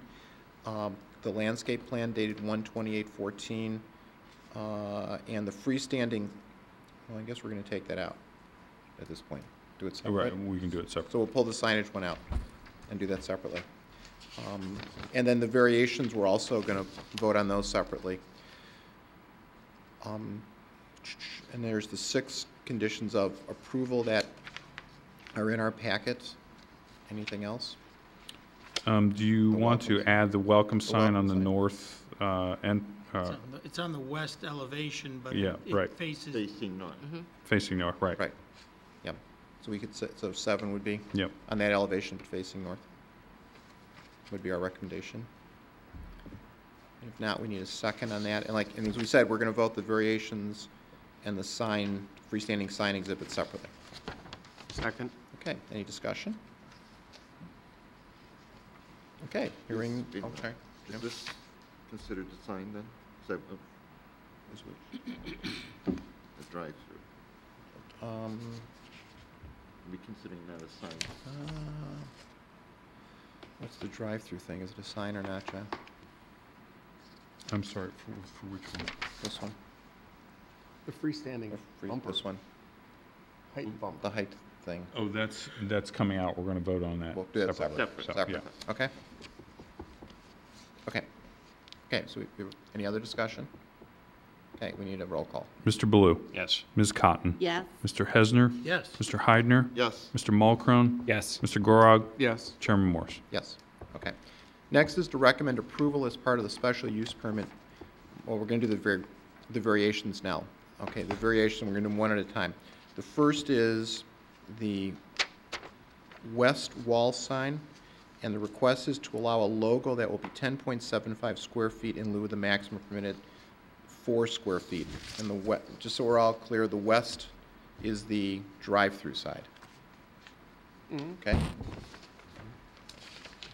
The landscape plan dated 1/28/14. And the freestanding, well, I guess we're going to take that out at this point. Do it separate. Right, we can do it separate. So we'll pull the signage one out and do that separately. And then the variations, we're also going to vote on those separately. And there's the 6 conditions of approval that are in our packet. Anything else? Do you want to add the welcome sign on the sign. north and It's on the west elevation, but Yeah, right. it faces. Facing north. facing north? Right. Right. Yep. So we could say, so 7 would be? Yep. On that elevation, but facing north. Would be our recommendation. If not, we need a second on that. And as we said, we're going to vote the variations and the sign, freestanding sign exhibit separately. Second. Okay, any discussion? Okay, hearing, oh, sorry. Is this considered a sign then? Is that, Is which? a drive-through? Are we considering that a sign? What's the drive-through thing? Is it a sign or not, John? I'm sorry, for which one? This one? The freestanding bumper. This one? Height bump. The height thing. Oh, that's coming out. We're going to vote on that. We'll do that separate. Separate. So, Separate. yeah. Okay. Okay. Okay, so any other discussion? Okay, we need a roll call. Mr. Baloo? Yes. Ms. Cotton? Yes. Mr. Hesner? Yes. Mr. Heidner? Yes. Mr. Mulcrone? Yes. Mr. Gorog? Yes. Chairman Morse? Yes. Okay. Next is to recommend approval as part of the special use permit. Well, we're going to do the variations now. Okay, the variation, we're going to do them one at a time. The first is the west wall sign, and the request is to allow a logo that will be 10.75 square feet in lieu of the maximum permitted 4 square feet. And the just so we're all clear, the west is the drive-through side. Okay?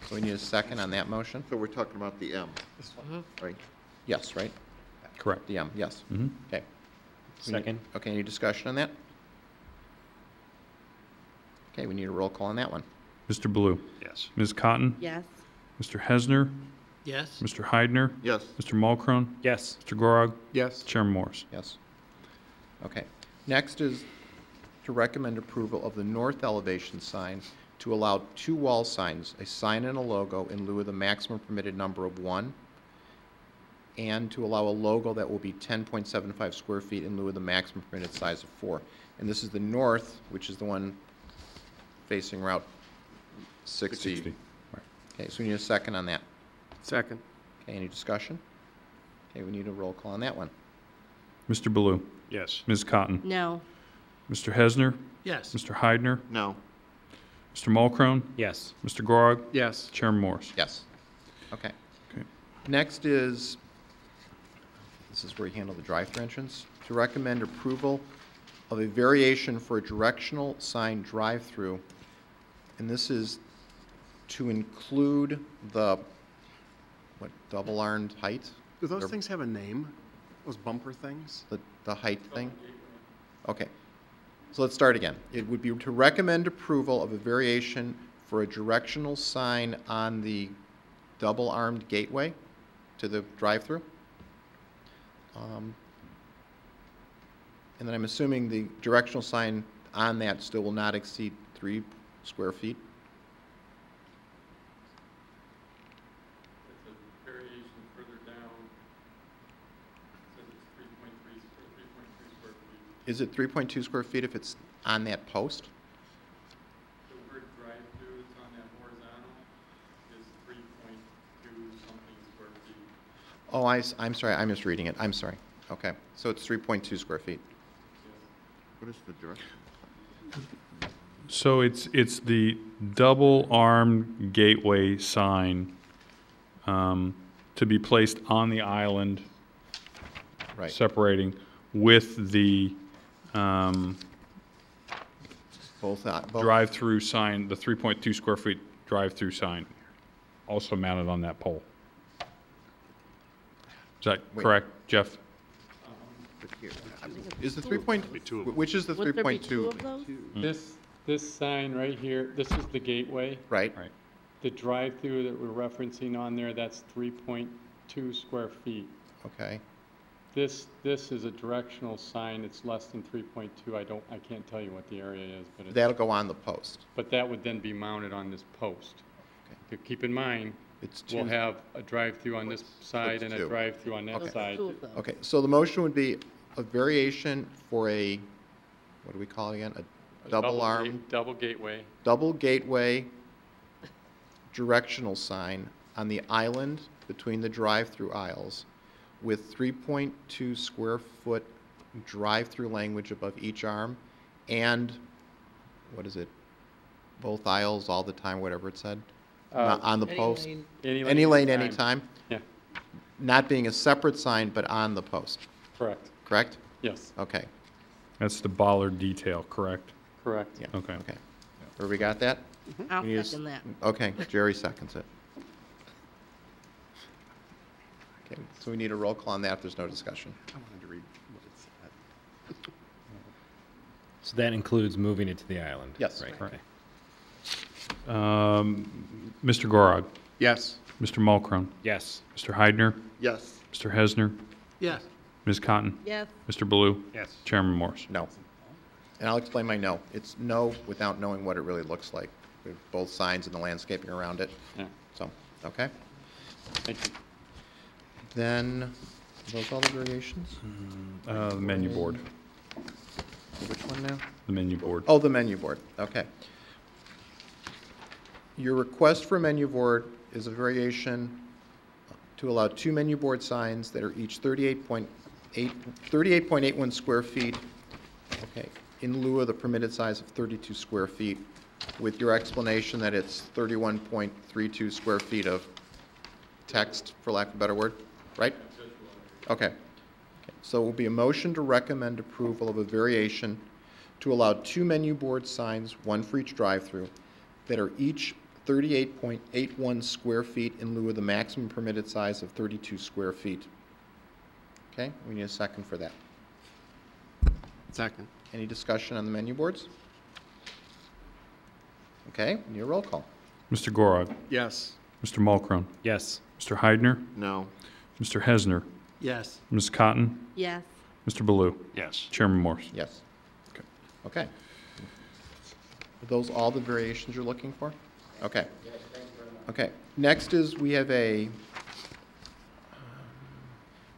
So we need a second on that motion? So we're talking about the M, right? Yes, right? Correct. The M, yes. Mhm. Okay. Second. Okay, any discussion on that? Okay, we need a roll call on that one. Mr. Baloo? Yes. Ms. Cotton? Yes. Mr. Hesner? Yes. Mr. Heidner? Yes. Mr. Mulcrone? Yes. Mr. Gorog? Yes. Chairman Morse? Yes. Okay. Next is to recommend approval of the north elevation sign to allow 2 wall signs, a sign and a logo in lieu of the maximum permitted number of 1, and to allow a logo that will be 10.75 square feet in lieu of the maximum permitted size of 4. And this is the north, which is the one facing Route 60. 60. Okay, so we need a second on that. Second. Okay, any discussion? Okay, we need a roll call on that one. Mr. Baloo? Yes. Ms. Cotton? No. Mr. Hesner? Yes. Mr. Heidner? No. Mr. Mulcrone? Yes. Mr. Gorog? Yes. Chairman Morse? Yes. Okay. Okay. Next is, this is where you handle the drive-through entrance, to recommend approval of a variation for a directional sign drive-through. And this is to include the, what, double-armed height? Do those They're- things have a name? Those bumper things? The height thing? Okay. So let's start again. It would be to recommend approval of a variation for a directional sign on the double-armed gateway to the drive-through. And then I'm assuming the directional sign on that still will not exceed 3 square feet. It's a variation further down. It says it's 3.3 square feet. Is it 3.2 square feet if it's on that post? The word drive-through that's on that horizontal is 3.2 something square feet. Oh, I'm sorry, I'm misreading it. I'm sorry. Okay, so it's 3.2 square feet. What is the direction? So it's the double-armed gateway sign to be placed on the island, Right. separating with the Both drive-through sign, the 3.2 square feet drive-through sign, also mounted on that pole. Is that Wait. correct, Jeff? Is the 3. Two of them. Which is the Would there be 2 3.2? of those? This sign right here, this is the gateway. Right? Right. The drive-through that we're referencing on there, that's 3.2 square feet. Okay. This is a directional sign, it's less than 3.2, I can't tell you what the area is, but it's, That'll go on the post. but that would then be mounted on this post. But keep in mind, It's we'll two. have a drive-through on this side and a two. drive-through on that Okay. side. Okay, so the motion would be a variation for a, what do we call it again? A double arm, Double gateway. double gateway directional sign on the island between the drive-through aisles with 3.2 square foot drive-through language above each arm and, what is it, both aisles all the time, whatever it said, on the post? Any lane, anytime? Yeah, Not being a separate sign, but on the post, correct. correct? Yes, Okay, That's the bollard detail, correct? correct. yeah. Okay. Okay. Everybody got that? I'll We need a second that. Okay, Jerry seconds it. Okay, so we need a roll call on that if there's no discussion. I wanted to read what it said. So that includes moving it to the island? Yes. Right, Correct. okay. Mr. Gorog, Yes. Mr. Mulcrum, Yes. Mr. Heidner, Yes. Mr. Hesner, Yes. Ms. Cotton, Yes. Mr. Baloo, Yes. Chairman Morse. No. And I'll explain my no. It's no without knowing what it really looks like, with both signs and the landscaping around it. Yeah. So, okay? Thank you. Then, are those all the variations? The menu board, Which one now? the menu board. Oh, the menu board, okay. Your request for a menu board is a variation to allow two menu board signs that are each 38.81 square feet, okay, in lieu of the permitted size of 32 square feet, with your explanation that it's 31.32 square feet of text, for lack of a better word, right? Okay. So it will be a motion to recommend approval of a variation to allow two menu board signs, one for each drive-through, that are each 38.81 square feet in lieu of the maximum permitted size of 32 square feet. Okay, we need a second for that. Second. Any discussion on the menu boards? Okay, we need a roll call. Mr. Gorog, Yes. Mr. Mulcrum, Yes. Mr. Heidner, No. Mr. Hesner, Yes. Ms. Cotton, Yes. Mr. Baloo, Yes. Chairman Morse. Yes. Okay. Are those all the variations you're looking for? Okay. Okay. Next is we have a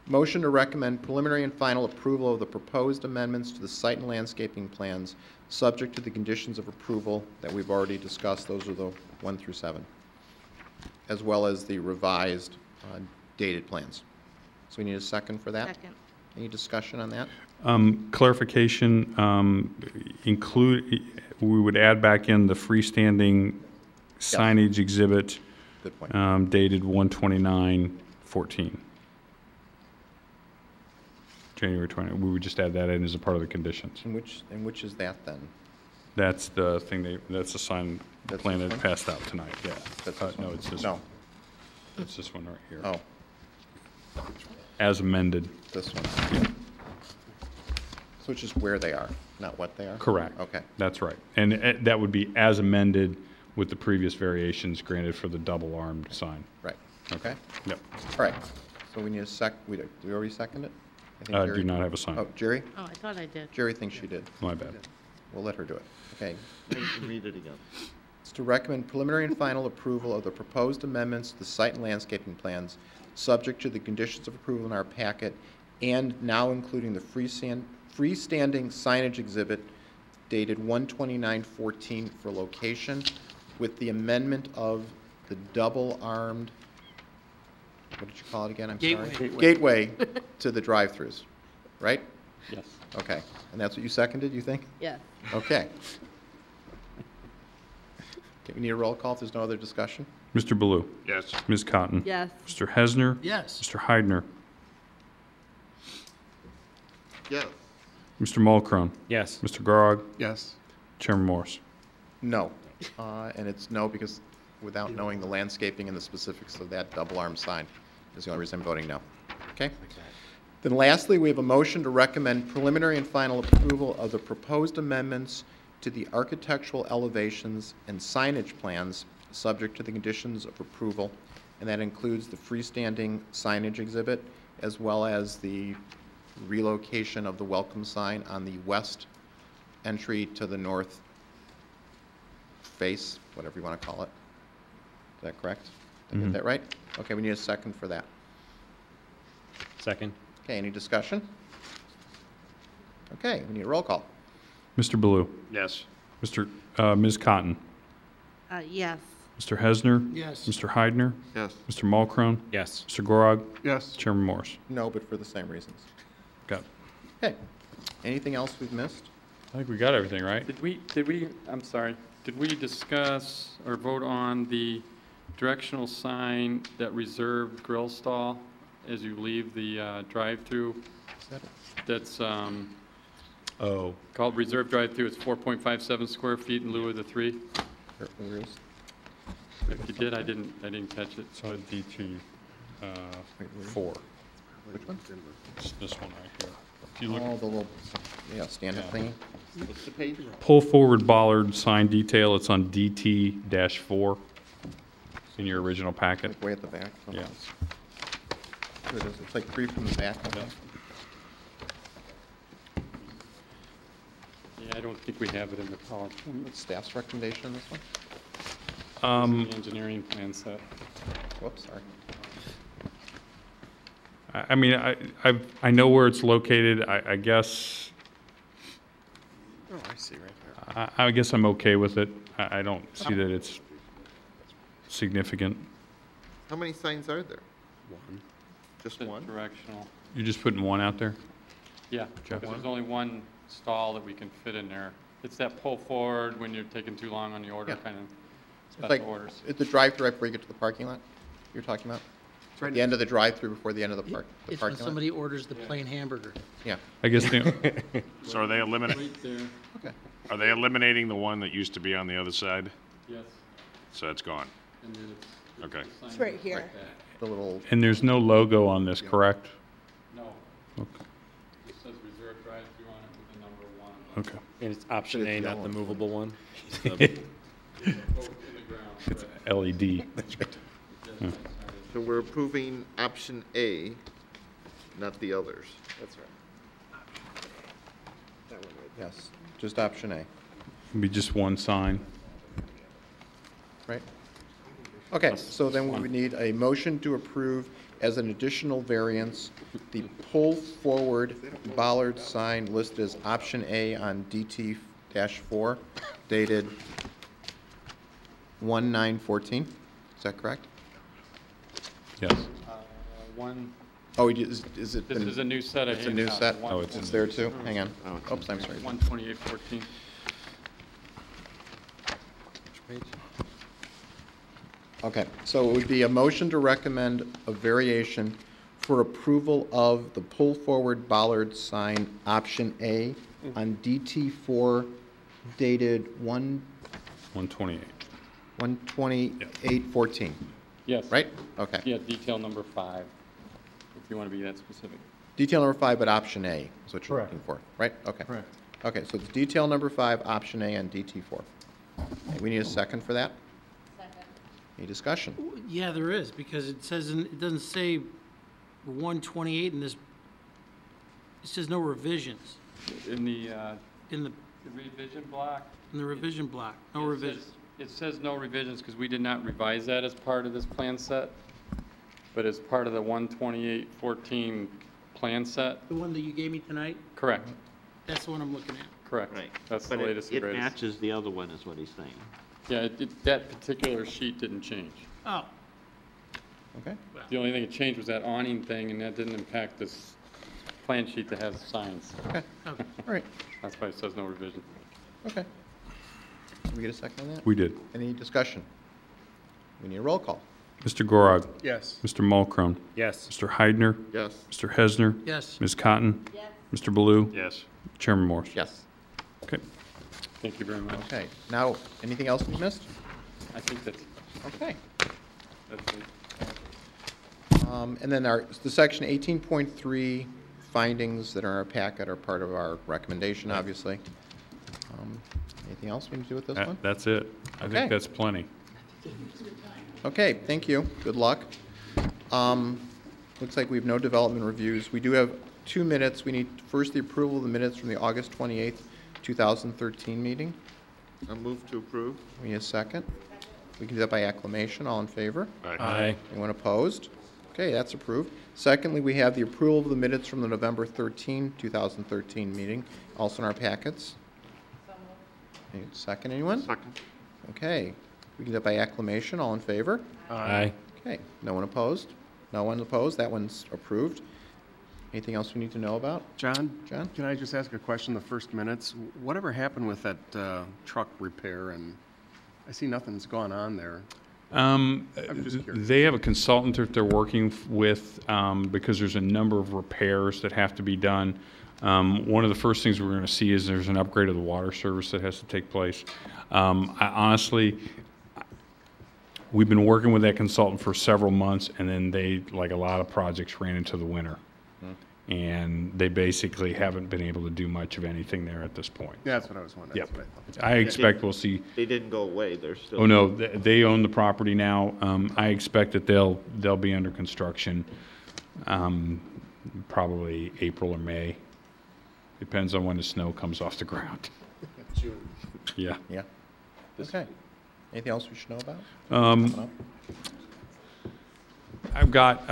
motion to recommend preliminary and final approval of the proposed amendments to the site and landscaping plans, subject to the conditions of approval that we've already discussed. Those are the 1 through 7, as well as the revised dated plans. So we need a second for that? Second. Any discussion on that? Clarification, we would add back in the freestanding signage exhibit Good point. dated 1/29/14. January 20, we would just add that in as a part of the conditions. And which is that then? That's the thing, that's the sign That's plan this that one? passed out tonight, yeah. That's this No, one? it's this No. one. It's this one right here. Oh, As amended, this one. So it's just where they are, not what they are? correct. Okay. That's right. And that would be as amended with the previous variations granted for the double-armed sign. Right. Okay. Yep. All right. So we need a we already seconded it? I think Do Jerry- not have a sign. Oh, Jerry? Oh, I thought I did. Jerry thinks she did. My bad. We'll let her do it. Okay. Read it again. It's to recommend preliminary and final approval of the proposed amendments to the site and landscaping plans, subject to the conditions of approval in our packet, and now including the freestanding signage exhibit dated 1/29/14 for location, with the amendment of the double-armed, what did you call it again? I'm sorry. Gateway to the drive-throughs, right? Yes. Okay. And that's what you seconded, you think? Yes. Okay. Okay, we need a roll call if there's no other discussion. Mr. Baloo? Yes. Ms. Cotton? Yes. Mr. Hesner? Yes. Mr. Heidner? Yes. Mr. Mulcrum? Yes. Mr. Gorog? Yes. Chairman Morse. No. And it's no because without knowing the landscaping and the specifics of that double-arm sign is the only reason I'm voting no. Okay? Then lastly, we have a motion to recommend preliminary and final approval of the proposed amendments to the architectural elevations and signage plans subject to the conditions of approval, and that includes the freestanding signage exhibit as well as the relocation of the welcome sign on the west entry to the north face, whatever you want to call it. Is that correct? Did I get that right? Okay, we need a second for that. Second. Okay, any discussion? Okay, we need a roll call. Mr. Baloo? Yes. Ms. Cotton? Yes. Mr. Hesner? Yes. Mr. Heidner? Yes. Mr. Mulcrone? Yes. Mr. Gorog? Yes. Chairman Morse? No, but for the same reasons. Got it. Okay, anything else we've missed? I think we got everything, right? I'm sorry, did we discuss or vote on the directional sign that reserved grill stall as you leave the drive-through? Is that it? That's Oh. called reserved drive-through. It's 4.57 square feet in lieu of the 3. Where is? If you did, I didn't catch it. So DT Wait, where? 4. Which one? It's this one right here. If you look, Oh, the little, yeah, standard Yeah. thingy. What's the page? pull forward bollard sign detail, it's on DT-4 in your original packet. Like way at the back. Yeah. Here it is. It's like 3 from the back. I think. Yeah, I don't think we have it in the PowerPoint. What's staff's recommendation on this one? The engineering plan set. Whoops, sorry. I mean, I know where it's located, I guess, Oh, I see right there. I guess I'm okay with it. I don't see that it's significant. How many signs are there? One. Just Just one? directional. You're just putting one out there? Yeah, because there's only one stall that we can fit in there. It's that pull forward when you're taking too long on the order, Yeah. kind of It's like, special orders. at the drive-through right before you get to the parking lot you're talking about? right. At the end of the drive-through before the end of the It's when parking lot? somebody orders the plain hamburger. Yeah, I guess, So are they Right there, okay. are they eliminating the one that used to be on the other side? yes, So it's gone? and then it's. Okay. the sign It's right goes here. like that. The little, and there's no logo on this, correct? No, Okay. it says reserved drive-through on it with the number 1. Okay. And it's option But A, it's not the yellow. movable one. Oh, in the ground, correct. LED. Yes, sorry. So we're approving option A, not the others. That's right. yes, just option A, It'd be just one sign. right? Okay, so then we would need a motion to approve as an additional variance, the pull-forward bollard sign listed as option A on DT-4 dated 1/9/14. Is that correct? Yes. One, Oh, is it? this is a new set of It's a new handouts, set? one- Oh, it's It's there too? Hang on. Oh, it's Oops, I'm sorry. 12814. Okay, so it would be a motion to recommend a variation for approval of the pull-forward bollard sign, option A, on DT-4 dated 128. 1/28/14, Yes. right? Okay. Yeah, detail number 5, if you want to be that specific. Detail number 5, but option A is what you're Correct. looking for, right? Okay. Correct. Okay, so it's detail number 5, option A on DT-4. Okay, we need a second for that? Second. Any discussion? Yeah, there is, because it says, it doesn't say 128 in this, it says no revisions In the in the revision block? revision block, no it revisions. says- It says no revisions because we did not revise that as part of this plan set, but as part of the 12814 plan set, The one that you gave me tonight, correct, that's the one I'm looking at. correct. Right. That's the But latest and it greatest. matches the other one, is what he's saying. Yeah, that particular sheet didn't change. Oh, Okay? The only thing that changed was that awning thing, and that didn't impact this plan sheet that has signs. Okay, okay. all right, That's why it says no revision. okay. Did we get a second on that? We did. Any discussion? We need a roll call. Mr. Gorog? Yes. Mr. Mulcrone? Yes. Mr. Heidner? Yes. Mr. Hesner? Yes, Ms. Cotton? Yes. Mr. Baloo? Yes. Chairman Morse? Yes. Okay. Thank you very much. Okay, now, anything else we missed? I think that's Okay. it. And then the section 18.3 findings that are in our packet are part of our recommendation, obviously. Anything else we need to do with this one? That's it. I Okay. think that's plenty. Okay, thank you. Good luck. Looks like we have no development reviews. We do have 2 minutes. We need first the approval of the minutes from the August 28th, 2013 meeting. I move to approve. We need a second. We can do that by acclamation. All in favor? Aye. Anyone opposed? Okay, that's approved. Secondly, we have the approval of the minutes from the November 13, 2013 meeting, also in our packets. Any second, anyone? Second. Okay, we can do that by acclamation. All in favor? Aye. Okay, no one opposed? No one opposed? That one's approved. Anything else we need to know about? John? John? Can I just ask a question, the first minutes? Whatever happened with that truck repair, and I see nothing's gone on there. I'm just curious. They have a consultant that they're working with because there's a number of repairs that have to be done. One of the first things we're going to see is there's an upgrade of the water service that has to take place. Honestly, we've been working with that consultant for several months, and then they, like a lot of projects, ran into the winter. And they basically haven't been able to do much of anything there at this point. Yeah, that's what I was wondering. Yep. That's what I thought. I expect we'll see. They didn't go away, they're still. Oh, no, they own the property now. I expect that they'll be under construction probably April or May. Depends on when the snow comes off the ground. June. Yeah. Yeah. Okay. Anything else we should know about? Coming up? I've got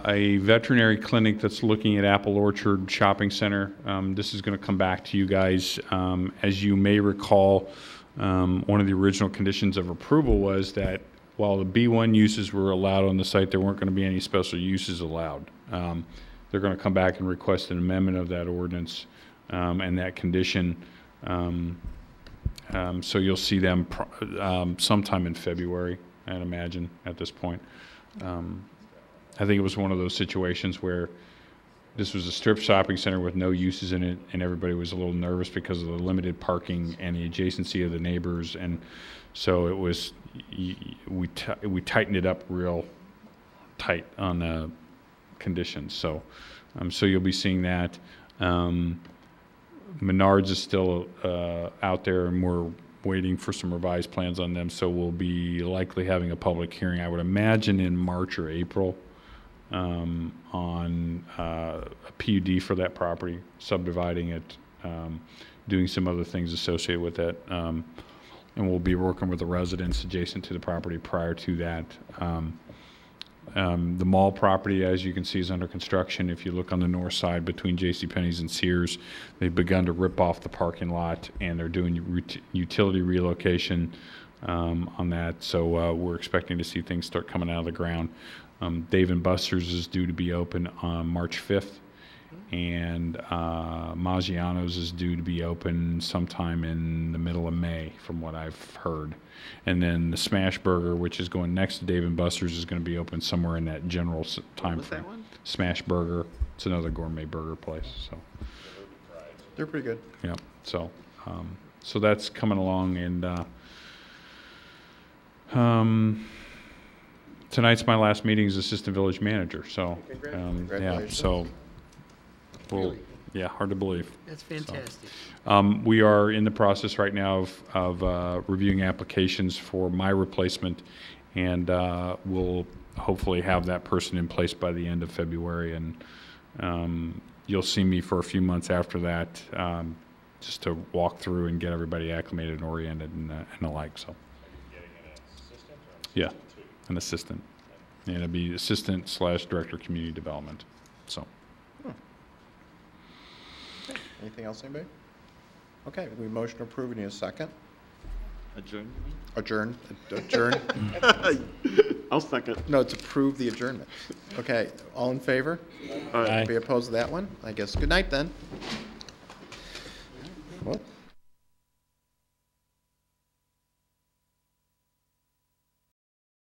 a veterinary clinic that's looking at Apple Orchard Shopping Center. This is going to come back to you guys. As you may recall, one of the original conditions of approval was that while the B1 uses were allowed on the site, there weren't going to be any special uses allowed. They're going to come back and request an amendment of that ordinance and that condition. So you'll see them sometime in February, I'd imagine, at this point. I think it was one of those situations where this was a strip shopping center with no uses in it, and everybody was a little nervous because of the limited parking and the adjacency of the neighbors, and so it was, we tightened it up real tight on the conditions. So, so you'll be seeing that. Menards is still out there, and we're waiting for some revised plans on them, so we'll be likely having a public hearing, I would imagine, in March or April on a PUD for that property, subdividing it, doing some other things associated with it, and we'll be working with the residents adjacent to the property prior to that. The mall property, as you can see, is under construction. If you look on the north side between JCPenney's and Sears, they've begun to rip off the parking lot, and they're doing utility relocation on that. So we're expecting to see things start coming out of the ground. Dave & Buster's is due to be open on March 5th, and Maggiano's is due to be open sometime in the middle of May, from what I've heard. And then the Smash Burger, which is going next to Dave & Buster's, is going to be open somewhere in that general time What's frame. that one? Smash Burger. It's another gourmet burger place. So, They're pretty good. yeah. So, so that's coming along, and tonight's my last meeting as assistant village manager. So, yeah. Congratulations. So, well, yeah, hard to believe. That's fantastic. We are in the process right now of reviewing applications for my replacement, and we'll hopefully have that person in place by the end of February. And you'll see me for a few months after that, just to walk through and get everybody acclimated and oriented and the like. So, yeah, an assistant, and it'll be assistant / director of community development. So. Anything else, anybody? Okay, we motion to approve. Need a second? Adjourn? Adjourn. Adjourn. I'll second. No, it's approve the adjournment. Okay, all in favor? Aye. Be opposed to that one? I guess. Good night then.